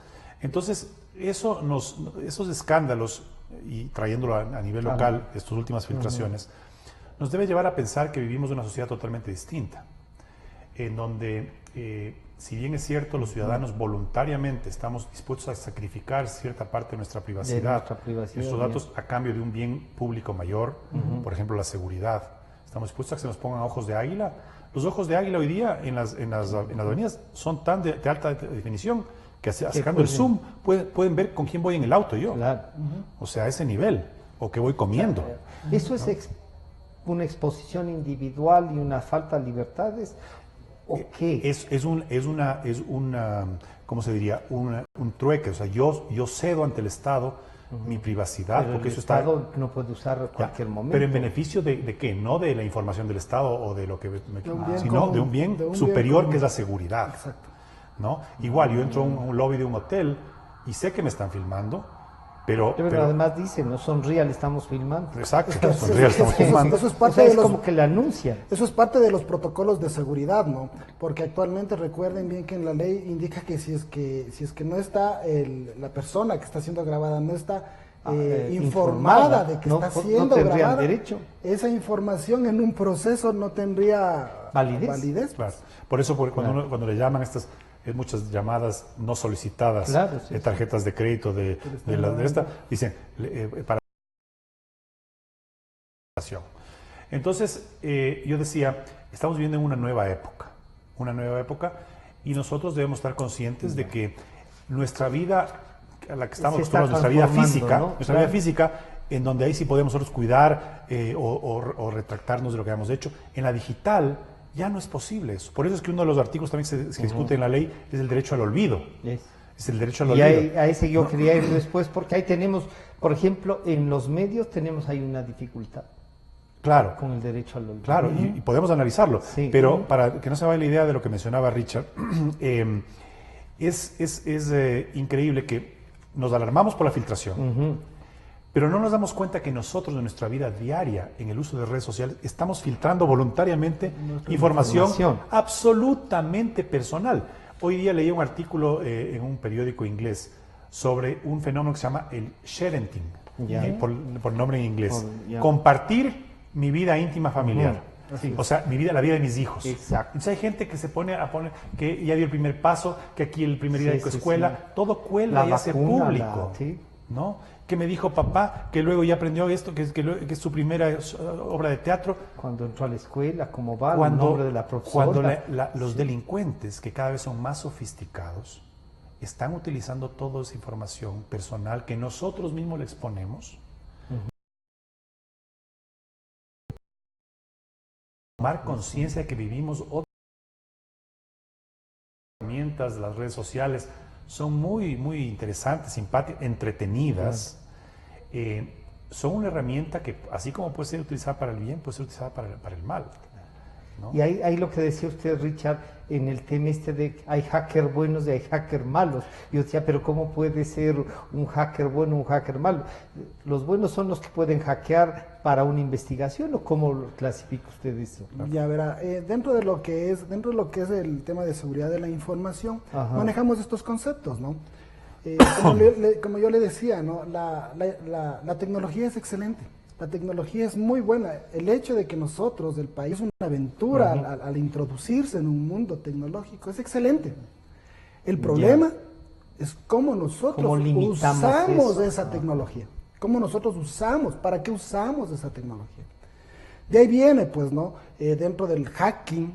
Entonces, esos escándalos, y trayéndolo a nivel local, estas últimas filtraciones, nos debe llevar a pensar que vivimos en una sociedad totalmente distinta, en donde, si bien es cierto, los ciudadanos voluntariamente estamos dispuestos a sacrificar cierta parte de nuestra privacidad, nuestros datos a cambio de un bien público mayor, por ejemplo, la seguridad. Estamos dispuestos a que se nos pongan ojos de águila. Los ojos de águila hoy día en las avenidas son tan de alta definición que sacando el zoom pueden ver con quién voy en el auto yo. O sea, a ese nivel, o qué voy comiendo. Eso es una exposición individual y una falta de libertades. ¿O qué? Es una, ¿cómo se diría? Un trueque. O sea, yo cedo ante el Estado mi privacidad, pero porque el eso Estado no puede usar en cualquier momento. Pero en beneficio de qué, no de la información del Estado o de lo que sino de un bien superior que es la seguridad. Exacto. ¿No? Igual, yo entro a un lobby de un hotel y sé que me están filmando, pero además dicen, no son real, estamos filmando. Exacto, son real, estamos filmando. Eso es parte de los, como que le anuncian. Eso es parte de los protocolos de seguridad, ¿no? Porque actualmente recuerden bien que en la ley indica que si es que no está la persona que está siendo grabada, no está informada de que está siendo grabada, derecho. Esa información en un proceso no tendría validez. Claro. Por eso cuando le llaman muchas llamadas no solicitadas, tarjetas de crédito de esta, dicen para. Entonces, yo decía, estamos viviendo en una nueva época, y nosotros debemos estar conscientes de que nuestra vida, a la que estamos acostumbrados, nuestra vida física, ¿no? Vida física, en donde ahí sí podemos nosotros cuidar o retractarnos de lo que hemos hecho, en la digital ya no es posible eso. Por eso es que uno de los artículos también se discute en la ley es el derecho al olvido. Es el derecho al olvido. Y a ese yo quería ir después, porque ahí tenemos, por ejemplo, en los medios tenemos ahí una dificultad. Claro. Con el derecho al olvido. Claro, y podemos analizarlo. Pero para que no se vaya la idea de lo que mencionaba Richard, es increíble que nos alarmamos por la filtración, pero no nos damos cuenta que nosotros en nuestra vida diaria, en el uso de redes sociales, estamos filtrando voluntariamente información absolutamente personal. Hoy día leí un artículo en un periódico inglés sobre un fenómeno que se llama el sharenting, por nombre en inglés. Compartir mi vida íntima familiar. O sea, la vida de mis hijos. Exacto. Entonces hay gente que se pone a poner que ya dio el primer paso, que aquí el primer día de escuela, todo cuela y hace público. ¿No? Que me dijo papá, que luego ya aprendió esto, que es su primera obra de teatro. Cuando entró a la escuela, cómo va, el nombre de la profesora. Cuando los delincuentes, que cada vez son más sofisticados, están utilizando toda esa información personal que nosotros mismos le exponemos. Tomar conciencia de que vivimos otras herramientas, las redes sociales, son muy, muy interesantes, simpáticas, entretenidas. Son una herramienta que, así como puede ser utilizada para el bien, puede ser utilizada para el mal, ¿no? Y ahí lo que decía usted, Richard, en el tema de que hay hackers buenos y hay hackers malos. Yo decía, pero ¿cómo puede ser un hacker bueno un hacker malo? ¿Los buenos son los que pueden hackear para una investigación o cómo lo clasifica usted eso? Ya verá, dentro de lo que es el tema de seguridad de la información, manejamos estos conceptos, ¿no? Como yo le decía, ¿no? La tecnología es excelente. La tecnología es muy buena. El hecho de que nosotros, el país, es una aventura al introducirse en un mundo tecnológico, es excelente. El problema es cómo nosotros usamos esa tecnología. cómo nosotros usamos, para qué usamos esa tecnología. De ahí viene, pues, ¿no? Dentro del hacking,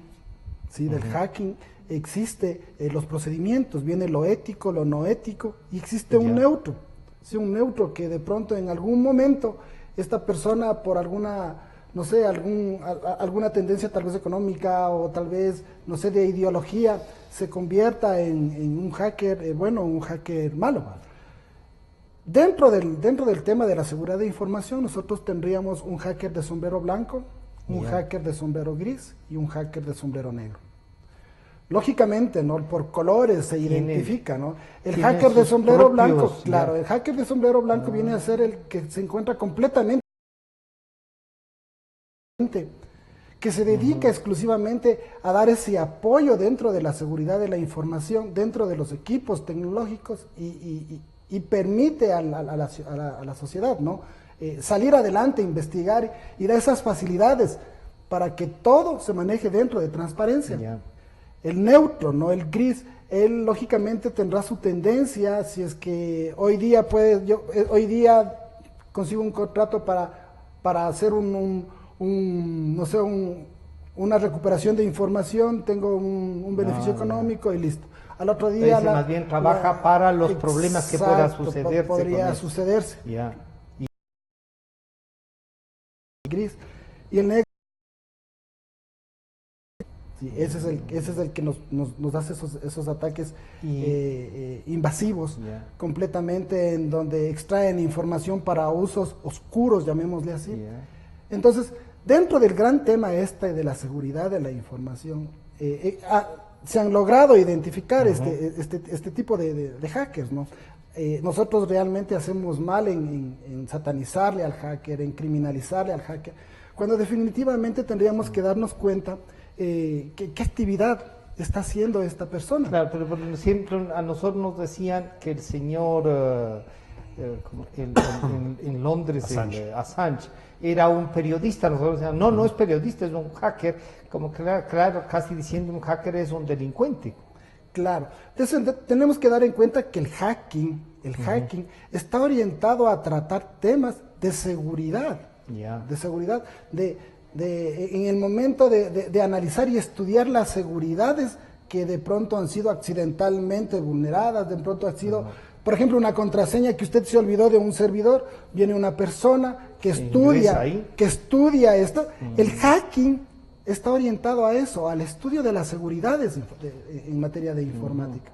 ¿sí? Del hacking existe los procedimientos, viene lo ético, lo no ético, y existe un neutro, ¿sí? Un neutro que de pronto en algún momento esta persona por alguna, no sé, alguna tendencia tal vez económica o tal vez, no sé, de ideología, se convierta en un hacker, bueno, un hacker malo. Dentro del tema de la seguridad de información, nosotros tendríamos un hacker de sombrero blanco, un hacker de sombrero gris y un hacker de sombrero negro. Lógicamente, ¿no? Por colores se identifica, ¿no? El hacker de sombrero blanco, claro, el hacker de sombrero blanco viene a ser el que se encuentra completamente, que se dedica exclusivamente a dar ese apoyo dentro de la seguridad de la información, dentro de los equipos tecnológicos y permite a la sociedad, ¿no? Salir adelante, investigar y dar esas facilidades para que todo se maneje dentro de transparencia. El neutro, ¿no? El gris, él lógicamente tendrá su tendencia, si es que hoy día hoy día consigo un contrato para hacer no sé, una recuperación de información, tengo un beneficio económico y listo. Al otro día más bien trabaja para los problemas que puedan suceder. Podría sucederse. Y gris. Y el negro, sí, ese es el que nos hace esos ataques invasivos, completamente, en donde extraen información para usos oscuros, llamémosle así. Entonces, dentro del gran tema de la seguridad de la información, se han logrado identificar este tipo de hackers, ¿no? Nosotros realmente hacemos mal en satanizarle al hacker, en criminalizarle al hacker, cuando definitivamente tendríamos que darnos cuenta qué actividad está haciendo esta persona. Claro, pero siempre a nosotros nos decían que el señor en Londres, Assange, era un periodista. Nosotros decíamos, no es periodista, es un hacker, como claro, casi diciendo un hacker es un delincuente. Claro, entonces tenemos que dar en cuenta que el hacking está orientado a tratar temas de seguridad, en el momento de analizar y estudiar las seguridades que de pronto han sido accidentalmente vulneradas, de pronto ha sido, por ejemplo, una contraseña que usted se olvidó de un servidor, viene una persona que estudia esto. El hacking está orientado a eso, al estudio de las seguridades en materia de informática.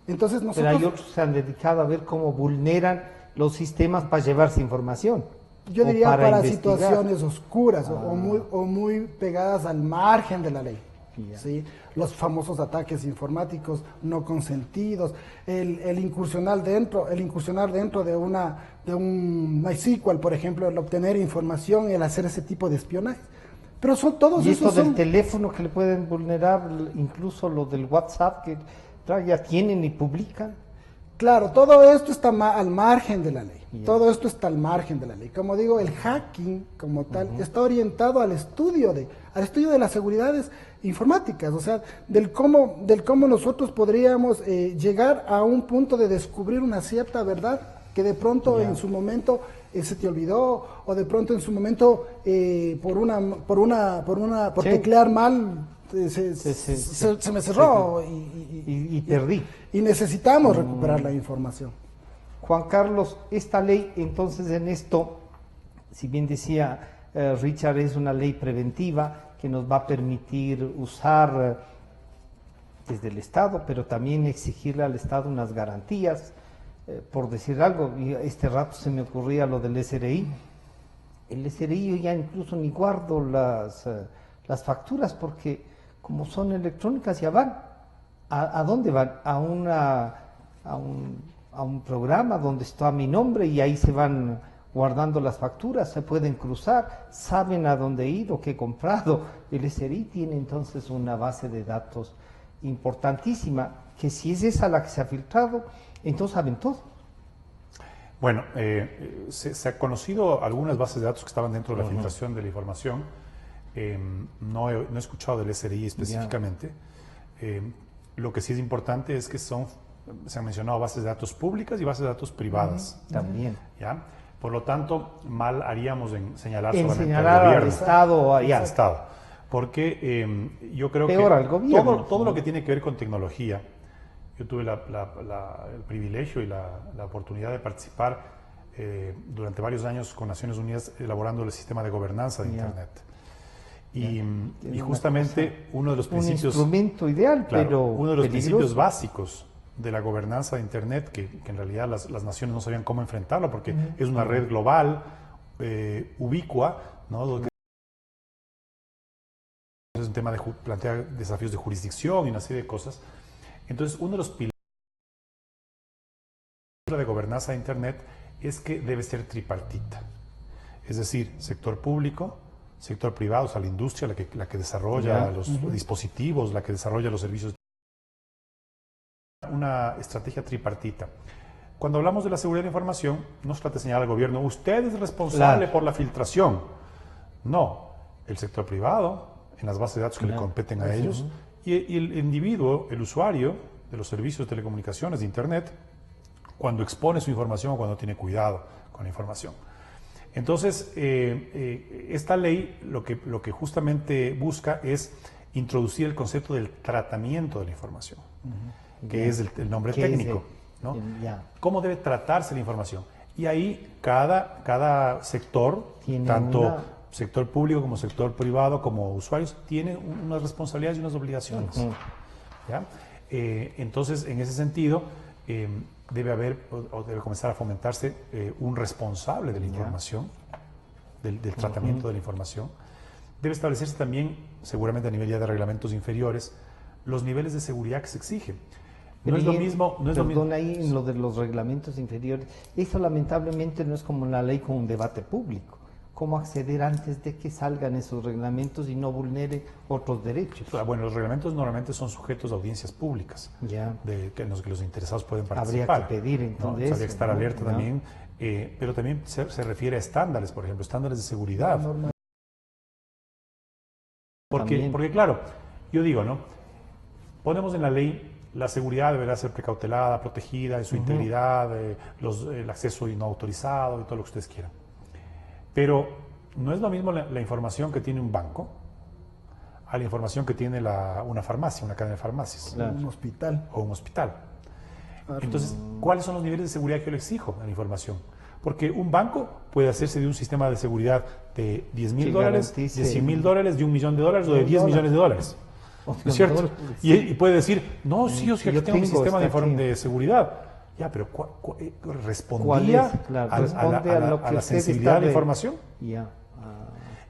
Entonces nosotros... Pero hay otros que se han dedicado a ver cómo vulneran los sistemas para llevarse información. Yo diría para situaciones oscuras o muy pegadas al margen de la ley. ¿Sí? Los famosos ataques informáticos no consentidos, el incursionar dentro de un MySQL, por ejemplo, el obtener información y el hacer ese tipo de espionaje. Pero son todos esos. Y esto del teléfono que le pueden vulnerar, incluso lo del WhatsApp que ya tienen y publican. Claro, todo esto está al margen de la ley. Todo esto está al margen de la ley. Como digo, el hacking como tal está orientado al estudio de las seguridades informáticas, o sea, del cómo nosotros podríamos llegar a un punto de descubrir una cierta verdad que de pronto en su momento se te olvidó, o de pronto en su momento por teclear mal se me cerró y perdí. Y necesitamos recuperar la información. Juan Carlos, esta ley, entonces, en esto, si bien decía Richard, es una ley preventiva que nos va a permitir usar desde el Estado, pero también exigirle al Estado unas garantías, por decir algo. Y este rato se me ocurría lo del SRI. El SRI yo ya incluso ni guardo las facturas, porque como son electrónicas ya van. ¿A dónde van? A un programa donde está mi nombre y ahí se van guardando las facturas, se pueden cruzar, saben a dónde he ido, qué he comprado. El SRI tiene entonces una base de datos importantísima, que si es esa la que se ha filtrado, entonces saben todo. Bueno, se ha conocido algunas bases de datos que estaban dentro de la filtración de la información. No he escuchado del SRI específicamente. Lo que sí es importante es que se han mencionado bases de datos públicas y bases de datos privadas. También. ¿Ya? Por lo tanto, mal haríamos en señalar En solamente señalar al al gobierno. Estado allá. Al Estado. Porque yo creo Peor que al gobierno. todo lo que tiene que ver con tecnología, yo tuve el privilegio y la oportunidad de participar durante varios años con Naciones Unidas elaborando el sistema de gobernanza de Internet. Y justamente uno de los principios... Un instrumento ideal, claro, pero uno de los peligroso. principios básicos de la gobernanza de Internet, que en realidad las naciones no sabían cómo enfrentarlo, porque es una red global, ubicua, ¿no? Es un tema de plantear desafíos de jurisdicción y una serie de cosas. Entonces, uno de los pilares de gobernanza de Internet es que debe ser tripartita. Es decir, sector público, sector privado, o sea, la industria, la que desarrolla los dispositivos, la que desarrolla los servicios. Una estrategia tripartita. Cuando hablamos de la seguridad de la información, no se trata de señalar al gobierno, usted es responsable por la filtración. No, el sector privado, en las bases de datos que le competen a ellos, y el individuo, el usuario de los servicios de telecomunicaciones, de Internet, cuando expone su información o cuando tiene cuidado con la información. Entonces, esta ley lo que justamente busca es introducir el concepto del tratamiento de la información, que es el nombre técnico, ¿no? ¿Cómo debe tratarse la información? Y ahí cada sector, Tiene tanto sector público como sector privado, como usuarios, tiene unas responsabilidades y unas obligaciones. ¿Ya? Entonces, en ese sentido, debe haber o debe comenzar a fomentarse un responsable de la información, del tratamiento de la información. Debe establecerse también, seguramente a nivel ya de reglamentos inferiores, los niveles de seguridad que se exigen. No es lo mismo. Perdón, ahí en lo de los reglamentos inferiores, eso lamentablemente no es como la ley con un debate público. ¿Cómo acceder antes de que salgan esos reglamentos y no vulnere otros derechos? Bueno, los reglamentos normalmente son sujetos a audiencias públicas, en los que los interesados pueden participar. Habría que pedir entonces. ¿No? Habría que estar alerta también, pero también se refiere a estándares, por ejemplo, estándares de seguridad. Porque claro, yo digo, ¿no? Ponemos en la ley la seguridad deberá ser precautelada, protegida en su integridad, el acceso no autorizado y todo lo que ustedes quieran. Pero no es lo mismo la información que tiene un banco a la información que tiene una farmacia, una cadena de farmacias. Un hospital. O un hospital. Entonces, ¿cuáles son los niveles de seguridad que yo le exijo a la información? Porque un banco puede hacerse de un sistema de seguridad de $10,000, de $100,000, de $1 millón o de $10 millones. ¿No es cierto? Y puede decir, no, sí, o sea, aquí tengo un sistema de seguridad. Ya, pero ¿respondía a la sensibilidad de la información?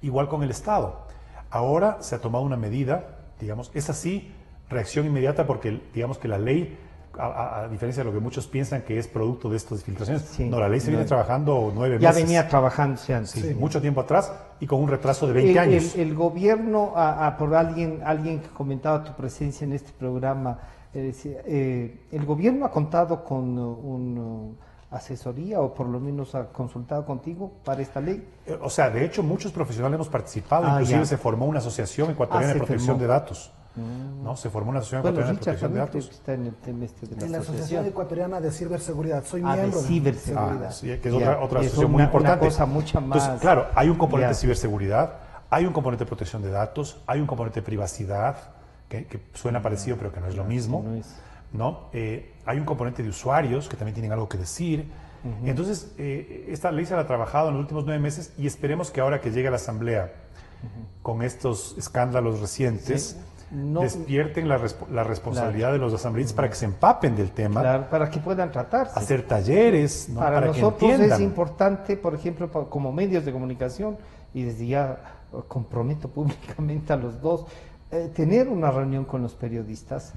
Igual con el Estado. Ahora se ha tomado una medida, digamos, es así, reacción inmediata, porque digamos que la ley, a diferencia de lo que muchos piensan que es producto de estas filtraciones, no, la ley se viene trabajando 9 meses. Ya venía trabajándose antes. Sí, mucho tiempo atrás y con un retraso de 20 años. El gobierno, por alguien que comentaba tu presencia en este programa, el gobierno ha contado con una asesoría o por lo menos ha consultado contigo para esta ley. O sea, de hecho muchos profesionales hemos participado, inclusive se formó una asociación ecuatoriana de protección de datos. ¿No? Se formó una asociación ecuatoriana de protección de datos. Está en el tema de la Asociación Ecuatoriana de Ciberseguridad. Soy miembro de ciberseguridad. Sí, que es otra asociación muy importante. Una cosa mucho más. Entonces, claro, hay un componente de ciberseguridad, hay un componente de protección de datos, hay un componente de privacidad, que suena parecido pero que no es lo mismo. ¿No? Hay un componente de usuarios que también tienen algo que decir. Entonces, esta ley se la ha trabajado en los últimos 9 meses y esperemos que ahora que llegue a la Asamblea con estos escándalos recientes, despierten la responsabilidad de los asambleístas para que se empapen del tema, para que puedan tratarse, hacer talleres, ¿no? Para nosotros que entiendan. Es importante, por ejemplo, como medios de comunicación, y desde ya comprometo públicamente a los dos, tener una reunión con los periodistas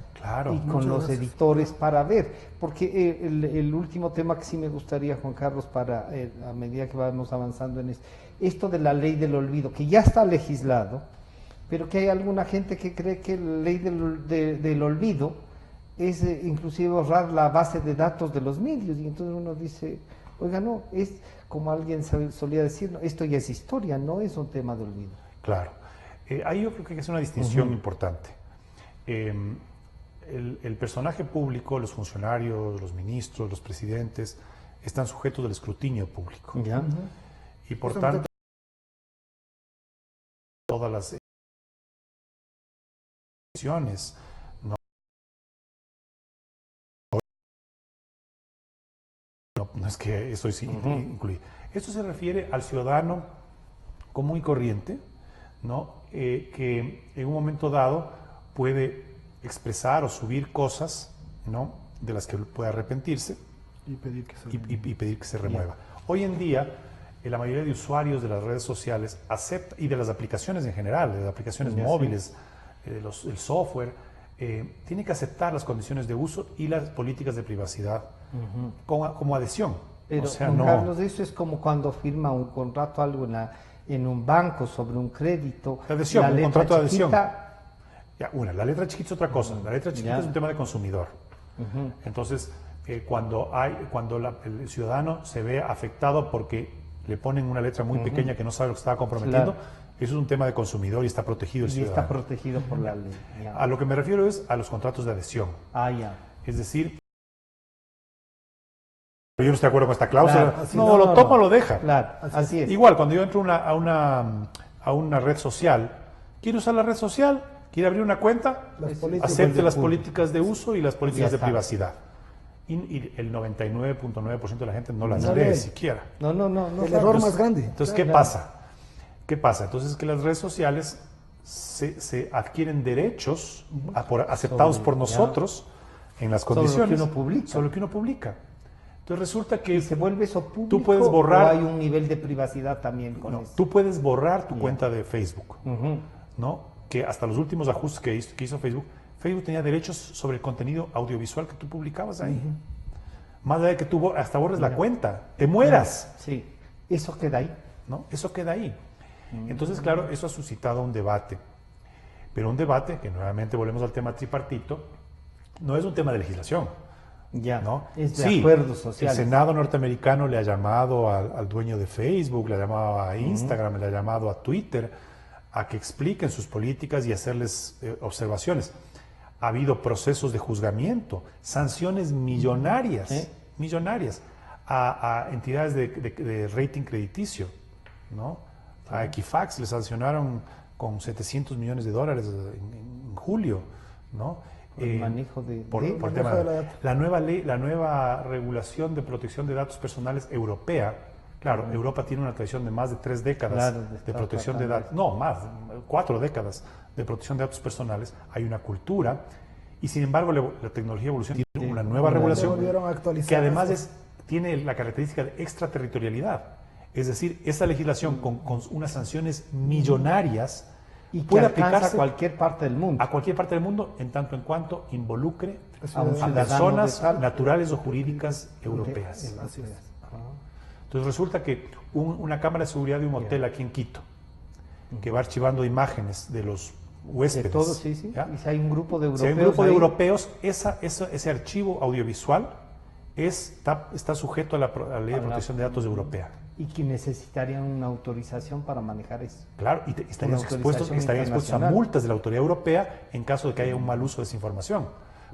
y con los editores para ver, porque el último tema que sí me gustaría, Juan Carlos, para a medida que vamos avanzando en esto de la ley del olvido, que ya está legislado, pero que hay alguna gente que cree que la ley del olvido es inclusive borrar la base de datos de los medios, y entonces uno dice, oiga, no, es como alguien solía decir, no, esto ya es historia, no es un tema de olvido. Claro. Ahí yo creo que es una distinción importante. El personaje público, los funcionarios, los ministros, los presidentes, están sujetos al escrutinio público. Ya. Y por tanto, todas las decisiones, no es que esto es incluido. Esto se refiere al ciudadano común y corriente, ¿no? Que en un momento dado puede expresar o subir cosas, ¿no? De las que puede arrepentirse Y pedir que se y pedir que se remueva. Hoy en día, la mayoría de usuarios de las redes sociales acepta, y de las aplicaciones en general, de las aplicaciones móviles, el software, tiene que aceptar las condiciones de uso y las políticas de privacidad como adhesión. Pero, o sea, Juan no, Carlos, eso es como cuando firma un contrato, algo en un banco sobre un crédito. La adhesión, la un letra contrato de adhesión. chiquita, la letra chiquita es otra cosa. La letra chiquita Ya. es un tema de consumidor. Entonces, cuando el ciudadano se ve afectado porque le ponen una letra muy pequeña que no sabe lo que estaba comprometiendo, Claro. eso es un tema de consumidor y está protegido el y ciudadano. está protegido por la ley. Ya. A lo que me refiero es a los contratos de adhesión. Ya. Es decir, yo no estoy de acuerdo con esta cláusula. Claro, así no, lo toma o lo deja. Claro, así es. Igual, cuando yo entro a una red social, quiero usar la red social, quiere abrir una cuenta, Las políticas acepte de las público. políticas de uso y las políticas Ya de está. privacidad. Y el 99.9% de la gente no las No lee lee. siquiera. No. El error más grande. Entonces, ¿qué pasa? ¿Qué pasa? Entonces, que las redes sociales se adquieren derechos aceptados por nosotros en las Sobre lo que condiciones. uno publica. Sobre lo que uno publica. Entonces, resulta que ¿Y se vuelve eso público? puedes borrar- ¿O hay un nivel de privacidad también con no, eso? tú puedes borrar tu cuenta de Facebook, Ujú. ¿no? Que hasta los últimos ajustes que hizo Facebook, Facebook tenía derechos sobre el contenido audiovisual que tú publicabas ahí. Más allá de que tú hasta borres la cuenta, te mueras, Sí. Eso queda ahí. ¿no? Eso queda ahí. Entonces, claro, eso ha suscitado un debate. Pero un debate, que nuevamente volvemos al tema tripartito, no es un tema de legislación. Ya. ¿No? Es de Sí, acuerdos sociales. el Senado norteamericano le ha llamado al dueño de Facebook, le ha llamado a Instagram, le ha llamado a Twitter a que expliquen sus políticas y hacerles observaciones. Ha habido procesos de juzgamiento, sanciones millonarias, millonarias a entidades de rating crediticio, ¿no? A Equifax le sancionaron con $700 millones en julio, ¿no? Por el manejo de por datos. tema Manejo de de- la la nueva ley, la nueva regulación de protección de datos personales europea. Claro, Europa tiene una tradición de más de 3 décadas Claro, de de estar protección de tratando datos, no más, 4 décadas de protección de datos personales. Hay una cultura y sin embargo la tecnología evoluciona, tiene una nueva Se regulación volvieron a actualizar que además eso. tiene la característica de extraterritorialidad. Es decir, esa legislación con unas sanciones millonarias Y que puede alcanza aplicarse a cualquier parte del mundo. a cualquier parte del mundo en tanto en cuanto involucre A un a ciudadano personas de tal- naturales o jurídicas europeas. Así es. Entonces resulta que una cámara de seguridad de un hotel aquí en Quito, que va archivando imágenes de los De huéspedes. todo, sí, sí. ¿ya? Y si hay un grupo de Si europeos. hay un grupo de ahí, europeos, ese archivo audiovisual está sujeto a la ley de protección de datos europea. Y que necesitarían una autorización para manejar eso. Claro, y estarían Una expuestos a internacional. multas de la autoridad europea en caso de que haya un mal uso de esa información.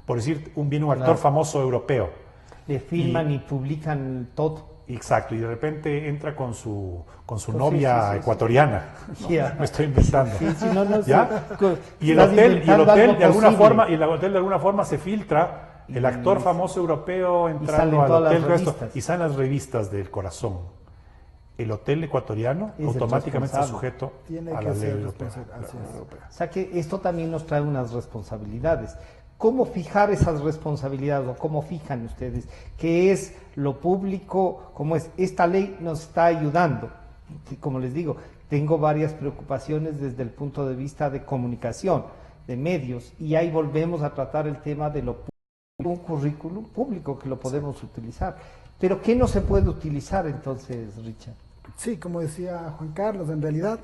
Por decir, viene un actor Claro. famoso europeo. Le filman y publican todo. Exacto, y de repente entra con su Sí, novia sí, sí, ecuatoriana. Ya. Me estoy inventando. Sí, sí, no, ¿Ya? sí. Y el Estás hotel inventando algo de alguna posible. forma, y el hotel de alguna forma se filtra el actor famoso europeo salen entrando al todas las hotel revistas. y salen las revistas del corazón. El hotel ecuatoriano Es el automáticamente está responsable. sujeto Tiene a que la ser ley europea. responsable, así es. O sea que esto también nos trae unas responsabilidades. ¿Cómo fijar esas responsabilidades o cómo fijan ustedes? ¿Qué es lo público? ¿Cómo es? Esta ley nos está ayudando. Y como les digo, tengo varias preocupaciones desde el punto de vista de comunicación, de medios, y ahí volvemos a tratar el tema de lo público, un currículum público que lo podemos utilizar. Pero ¿qué no se puede utilizar entonces, Richard? Sí, como decía Juan Carlos, en realidad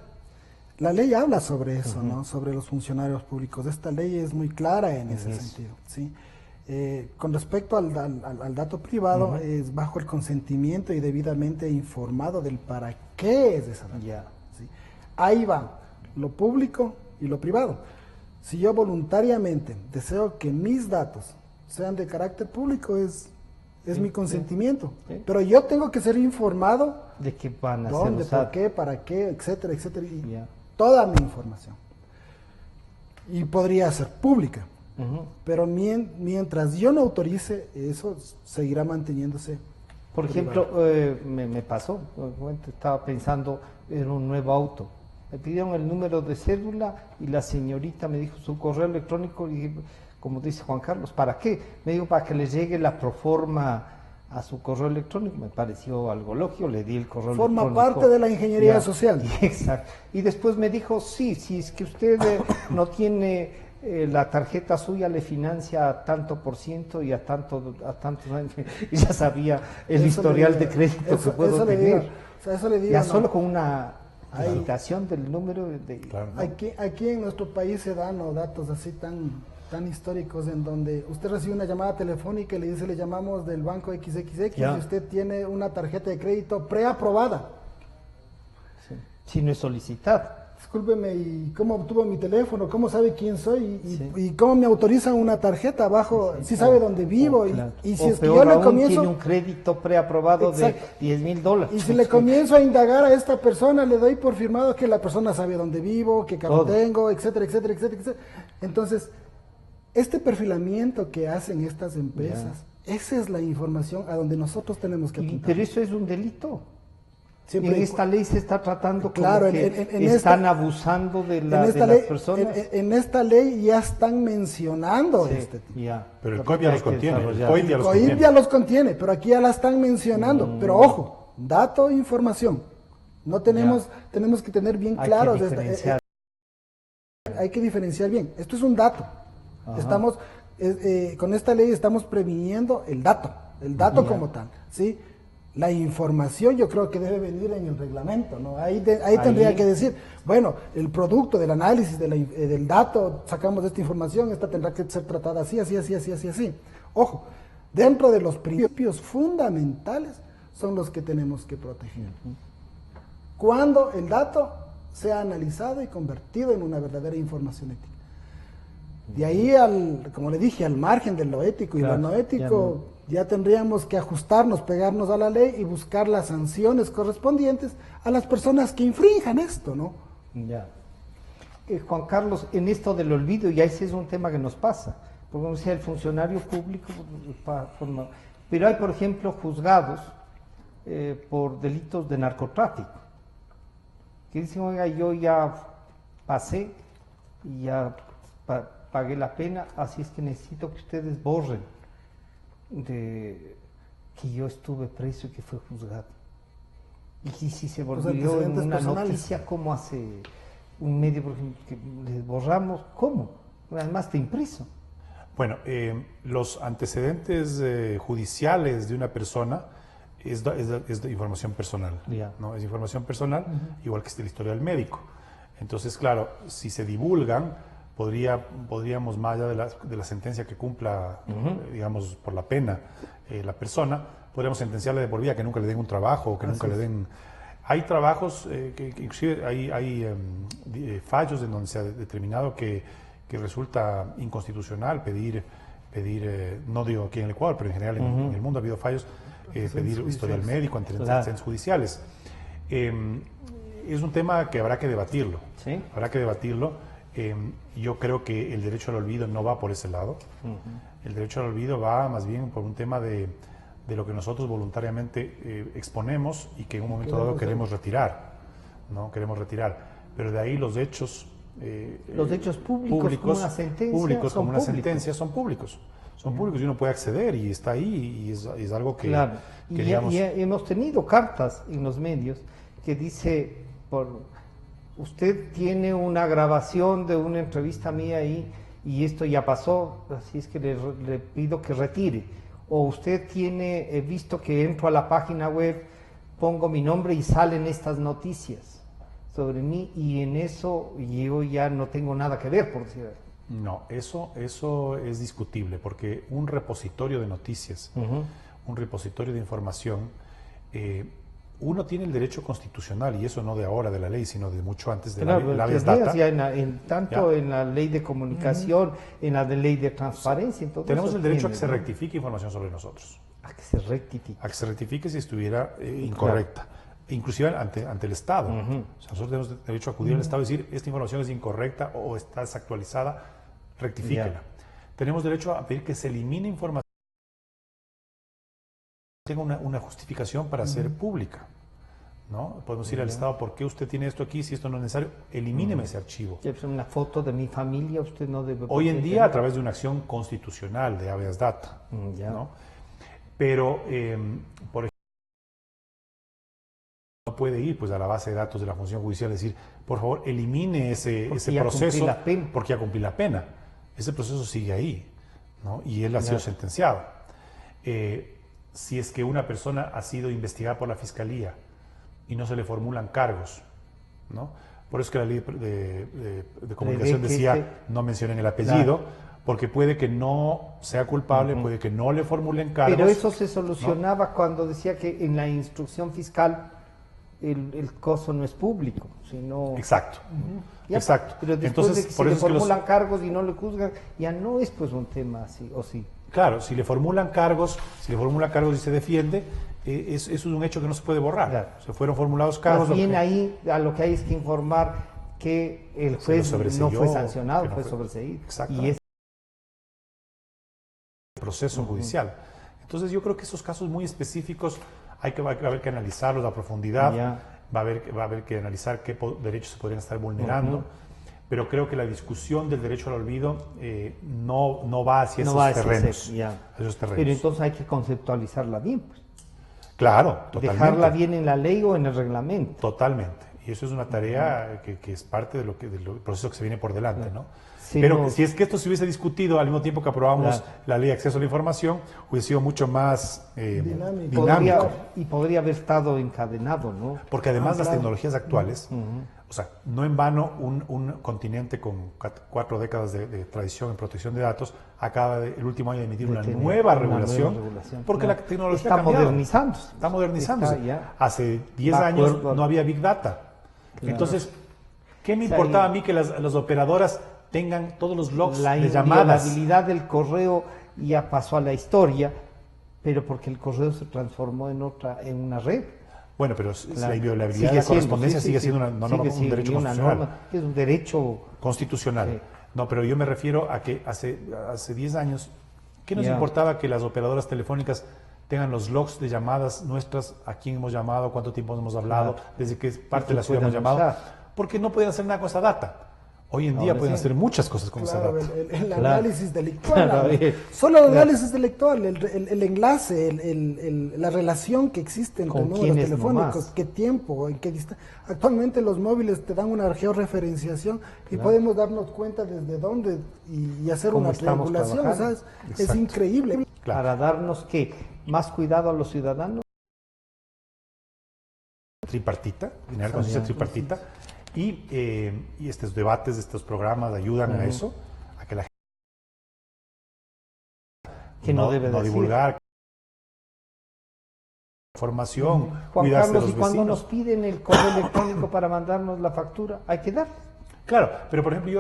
la ley habla sobre eso, ¿no? Sobre los funcionarios públicos. Esta ley es muy clara en ese sentido, ¿sí? Con respecto al dato privado, es bajo el consentimiento y debidamente informado del para qué es esa data. Ya. ¿Sí? Ahí va lo público y lo privado. Si yo voluntariamente deseo que mis datos sean de carácter público, es es Sí, mi consentimiento. sí. Pero yo tengo que ser informado De qué van a dónde, hacer por qué, para qué, etcétera, etcétera. Y Ya. toda mi información. Y podría ser pública. Ujú. Pero mientras yo no autorice, eso seguirá manteniéndose. Por privado. ejemplo, me pasó, estaba pensando en un nuevo auto. Me pidieron el número de cédula y la señorita me dijo su correo electrónico y dije, como dice Juan Carlos, ¿para qué? Me dijo, para que le llegue la proforma a su correo electrónico. Me pareció algo lógico, le di el correo Forma electrónico. parte de la ingeniería Ya, social. Exacto. Y después me dijo, sí, si es que usted no tiene la tarjeta suya, le financia a tanto por ciento y a tantos años. Y ya sabía el Eso historial le de digo, crédito eso- que puedo eso le tener. digo, o sea, eso le digo, Ya no. solo con una Ahí- digitación del número de... Claro. Aquí en nuestro país se dan datos así tan históricos en donde usted recibe una llamada telefónica y le dice, le llamamos del banco XXX Ya. y usted tiene una tarjeta de crédito preaprobada. Sí. Si no es solicitada. Discúlpeme, ¿y cómo obtuvo mi teléfono? ¿Cómo sabe quién soy? Sí. ¿Y cómo me autorizan una tarjeta abajo? Si sabe dónde vivo. Claro. Y O si es que peor yo le aún, comienzo... tiene un crédito preaprobado Exacto. de $10,000. Y si le comienzo a indagar a esta persona, le doy por firmado que la persona sabe dónde vivo, qué carro Todo. tengo, etcétera, etcétera, etcétera, etcétera. Entonces, este perfilamiento que hacen estas empresas, esa es la información a donde nosotros tenemos que apuntar. Pero eso es un delito. Siempre En y esta ley se está tratando Claro, como que en están esta- abusando de, en de esta las ley, personas. en esta ley ya están mencionando Sí, este tipo. ya. Pero el Lo COIP ya que los hay que contiene. El desarrollar. COIP ya los COIP contiene. ya los contiene, pero aquí ya la están mencionando. Pero ojo, dato e información. No tenemos, tenemos que tener bien Hay que claros. diferenciar. Hay que diferenciar bien. Esto es un dato. Ajá. Estamos con esta ley estamos previniendo el dato Ya. como tal, ¿sí? La información yo creo que debe venir en el reglamento, ¿no? Ahí tendría que decir, bueno, el producto del análisis del dato, sacamos esta información, esta tendrá que ser tratada así, así, así, así, así, así. Ojo, dentro de los principios fundamentales son los que tenemos que proteger. Cuando el dato sea analizado y convertido en una verdadera información ética. De ahí como le dije, al margen de lo ético y Claro, lo no ético, ya tendríamos que ajustarnos, pegarnos a la ley y buscar las sanciones correspondientes a las personas que infrinjan esto, ¿no? Ya. Juan Carlos, en esto del olvido, ya ese es un tema que nos pasa, porque como decía, el funcionario público, pero hay, por ejemplo, juzgados por delitos de narcotráfico, que dicen, oiga, yo ya pasé y ya pagué la pena, así es que necesito que ustedes borren de que yo estuve preso y que fue juzgado. Y si se volvió en antecedentes una personales. noticia, ¿cómo hace un medio, por ejemplo, que les borramos? ¿Cómo? Además está impreso. Bueno, los antecedentes judiciales de una persona es de información personal, Ya. ¿no? Es información personal, igual que el historial médico. Entonces, claro, si se divulgan, podríamos, más allá de la sentencia que cumpla, digamos, por la pena la persona, podríamos sentenciarle de por vida que nunca le den un trabajo o que nunca le den... Hay trabajos, que inclusive hay fallos en donde se ha determinado que resulta inconstitucional pedir no digo aquí en el Ecuador, pero en general en el mundo ha habido fallos, pedir historial médico ante Claro. antecedentes judiciales. Es un tema que habrá que debatirlo. Sí. Habrá que debatirlo. Yo creo que el derecho al olvido no va por ese lado. El derecho al olvido va más bien por un tema de lo que nosotros voluntariamente exponemos y que en un momento dado queremos retirar, ¿no? Queremos retirar. Pero de ahí los hechos Públicos como una sentencia, públicos son como una públicos. sentencia son públicos. Son públicos y uno puede acceder y está ahí y es algo que, Claro. que Y digamos... hemos tenido cartas en los medios que dice, usted tiene una grabación de una entrevista mía ahí y esto ya pasó, así es que le pido que retire. O usted tiene, he visto que entro a la página web, pongo mi nombre y salen estas noticias sobre mí y en eso yo ya no tengo nada que ver, por decir así. No, eso es discutible, porque un repositorio de noticias, un repositorio de información, uno tiene el derecho constitucional, y eso no de ahora de la ley, sino de mucho antes de Claro, la que habeas data. ya tanto Ya. en la ley de comunicación, en la de ley de transparencia. En todo Tenemos eso el derecho a tiene, que se ¿no? rectifique información sobre nosotros. A que se rectifique. A que se rectifique si estuviera incorrecta. Inclusive ante el Estado. O sea, nosotros tenemos derecho a acudir al Estado y decir, esta información es incorrecta o está desactualizada, rectifíquela. Tenemos derecho a pedir que se elimine información que tenga una justificación para ser pública. ¿No? Podemos ir al Estado, ¿por qué usted tiene esto aquí? Si esto no es necesario, elimíneme ese archivo. Una foto de mi familia, usted no debe... Hoy en día, a través de una acción constitucional de habeas data. ¿No? Pero, por ejemplo, no puede ir pues, a la base de datos de la función judicial y decir, por favor, elimine ese proceso porque ya cumplí la pena. Ese proceso sigue ahí, ¿no? Y él ha sido sentenciado. Si es que una persona ha sido investigada por la Fiscalía y no se le formulan cargos, ¿no? Por eso que la ley de comunicación decía no mencionen el apellido, porque puede que no sea culpable, puede que no le formulen cargos. Pero eso se solucionaba cuando decía que en la instrucción fiscal el coso no es público, sino... Exacto. Exacto. Pero después entonces, de que por se le eso formulan cargos y no le juzgan, ya no es pues un tema así, ¿o sí? Claro, si le formulan cargos y se defiende, eso es un hecho que no se puede borrar. Claro. Se fueron formulados cargos. Más bien ahí a lo que hay es que informar que el juez no fue sancionado, fue sobreseído. Exacto. Y es el proceso judicial. Entonces yo creo que esos casos muy específicos va a haber que analizarlos a profundidad, va a haber que analizar qué derechos se podrían estar vulnerando. Pero creo que la discusión del derecho al olvido no va hacia esos terrenos. Pero entonces hay que conceptualizarla bien. Pues. Claro, totalmente. Dejarla bien en la ley o en el reglamento. Totalmente. Y eso es una tarea que es parte del proceso que se viene por delante, ¿no? Sí, pero si es que esto se hubiese discutido al mismo tiempo que aprobamos la ley de acceso a la información, hubiese sido mucho más dinámico. Y podría haber estado encadenado, ¿no? Porque además las tecnologías actuales, o sea, no en vano un continente con 4 décadas de tradición en protección de datos acaba el último año de emitir una nueva regulación, porque la tecnología está modernizándose. Está modernizándose. Hace 10 años no había Big Data. Entonces, ¿qué me importaba a mí que las operadoras tengan todos los logs de llamadas? La habilidad del correo ya pasó a la historia, pero porque el correo se transformó en una red. Bueno, pero la inviolabilidad de la correspondencia sigue siendo un derecho constitucional. Es un derecho constitucional. Sí. No, pero yo me refiero a que hace 10 años, ¿qué nos importaba que las operadoras telefónicas tengan los logs de llamadas nuestras, a quién hemos llamado, cuánto tiempo hemos hablado, desde qué parte de la ciudad hemos llamado? Porque no podían hacer nada con esa data. Hoy en día pueden hacer muchas cosas con esa data. El análisis delictual, solo el análisis delictual, el enlace, la relación que existe entre números telefónicos, qué tiempo, en qué distancia. Actualmente los móviles te dan una georreferenciación y podemos darnos cuenta desde dónde y hacer una triangulación, ¿sabes? Es increíble. Para darnos más cuidado a los ciudadanos. Tripartita, generar conciencia tripartita. Y estos debates, estos programas ayudan a eso, a que la gente no debe divulgar información, Juan Carlos, y cuando nos piden el correo electrónico para mandarnos la factura, hay que dar. Claro, pero por ejemplo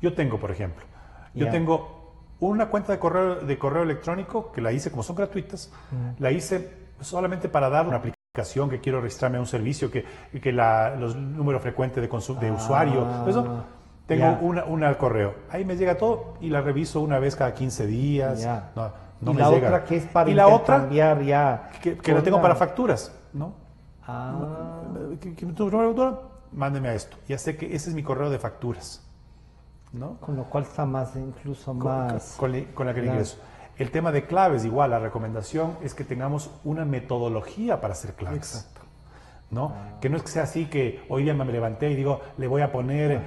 yo tengo una cuenta de correo electrónico que la hice, como son gratuitas, la hice solamente para dar una aplicación que quiero registrarme a un servicio, que los números frecuentes de usuario, eso, tengo una al correo. Ahí me llega todo y la reviso una vez cada 15 días. No y me la llega. Otra que es para intercambiar ya. Que la tengo para facturas, ¿no? ¿Tu número de factura? Mándeme a esto. Ya sé que ese es mi correo de facturas, ¿no? Con lo cual está incluso más... Con la que le ingreso. El tema de claves, igual, la recomendación es que tengamos una metodología para hacer claves. Exacto. ¿No? Que no es que sea así que hoy día me levanté y digo, le voy a poner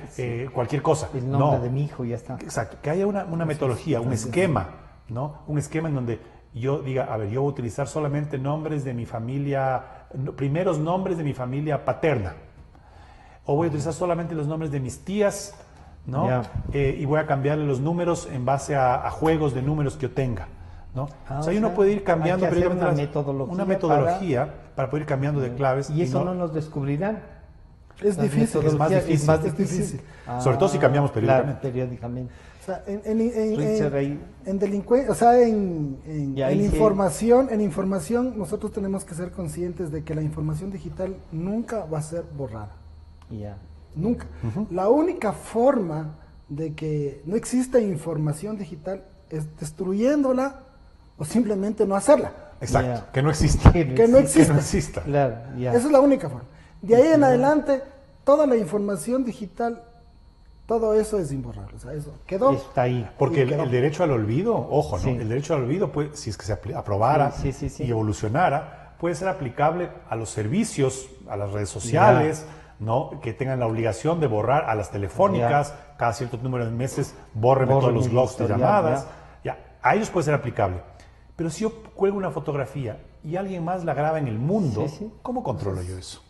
cualquier cosa. El nombre de mi hijo y ya está. Exacto, que haya una metodología, un esquema, ¿no? Un esquema en donde yo diga, a ver, yo voy a utilizar solamente nombres de mi familia, primeros nombres de mi familia paterna. O voy a utilizar solamente los nombres de mis tías, ¿no? Y voy a cambiarle los números en base a juegos de números que yo tenga, ¿no? O sea, uno puede ir cambiando una metodología para poder ir cambiando de claves. ¿Y eso no nos descubrirán? Es La difícil. metodología es más difícil. Sobre todo si cambiamos Claro, periódicamente. periódicamente. O sea, Richard, ahí. en delincuencia, o sea, en Y ahí sí. información nosotros tenemos que ser conscientes de que la información digital nunca va a ser borrada. Ya. Nunca. La única forma de que no exista información digital es destruyéndola o simplemente no hacerla. Exacto, Ya. que no exista. Que no Que no exista. exista. Claro, ya. Esa es la única forma. De ahí en adelante, toda la información digital, todo eso es imborrable. O sea, eso quedó. Está ahí. Porque Y quedó. el derecho al olvido, ojo, ¿no? Sí. El derecho al olvido, pues, si es que se aprobara Sí. y evolucionara, puede ser aplicable a los servicios, a las redes sociales, ¿no? Que tengan la obligación de borrar a las telefónicas, cada cierto número de meses, bórreme todos los mi logs de historial, llamadas. Ya, a ellos puede ser aplicable. Pero si yo cuelgo una fotografía y alguien más la graba en el mundo, Sí. ¿cómo controlo yo eso?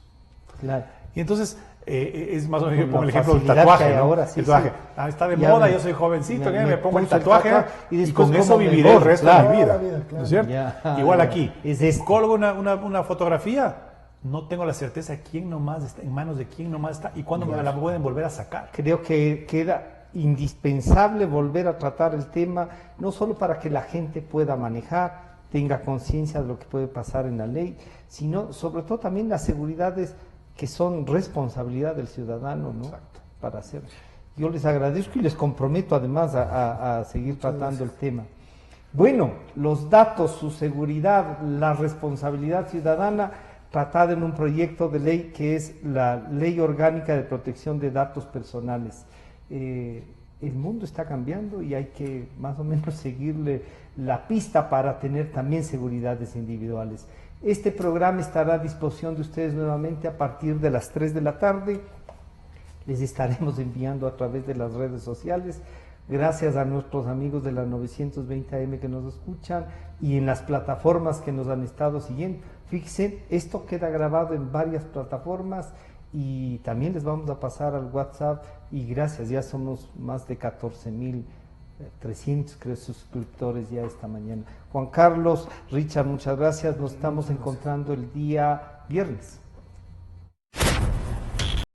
Claro. Y entonces, es más o menos, yo Con pongo el la ejemplo del facilidad tatuaje, que hay ¿no? ahora, sí, el tatuaje. sí. Ah, está de Ya moda, me- yo soy jovencito, me me pongo el puse el tatuaje, tatuaje y y después con eso como me viviré el borro, resto claro. de mi vida. Toda la vida, claro. ¿No es cierto? Ya, Igual ya. aquí, Es esto. colgo una fotografía, no tengo la certeza quién nomás está, en manos de quién nomás está y cuándo me la pueden volver a sacar. Creo que queda indispensable volver a tratar el tema, no solo para que la gente pueda manejar, tenga conciencia de lo que puede pasar en la ley, sino sobre todo también las seguridades que son responsabilidad del ciudadano, ¿no? Exacto. Para hacer. Yo les agradezco y les comprometo además a seguir tratando el tema. Bueno, los datos, su seguridad, la responsabilidad ciudadana, tratada en un proyecto de ley que es la Ley Orgánica de Protección de Datos Personales. El mundo está cambiando y hay que más o menos seguirle la pista para tener también seguridades individuales. Este programa estará a disposición de ustedes nuevamente a partir de las 3 de la tarde. Les estaremos enviando a través de las redes sociales. Gracias a nuestros amigos de la 920 AM que nos escuchan y en las plataformas que nos han estado siguiendo. Fíjense, esto queda grabado en varias plataformas y también les vamos a pasar al WhatsApp y gracias, ya somos más de 14.300 creo suscriptores ya esta mañana. Juan Carlos, Richard, muchas gracias. Nos estamos encontrando el día viernes.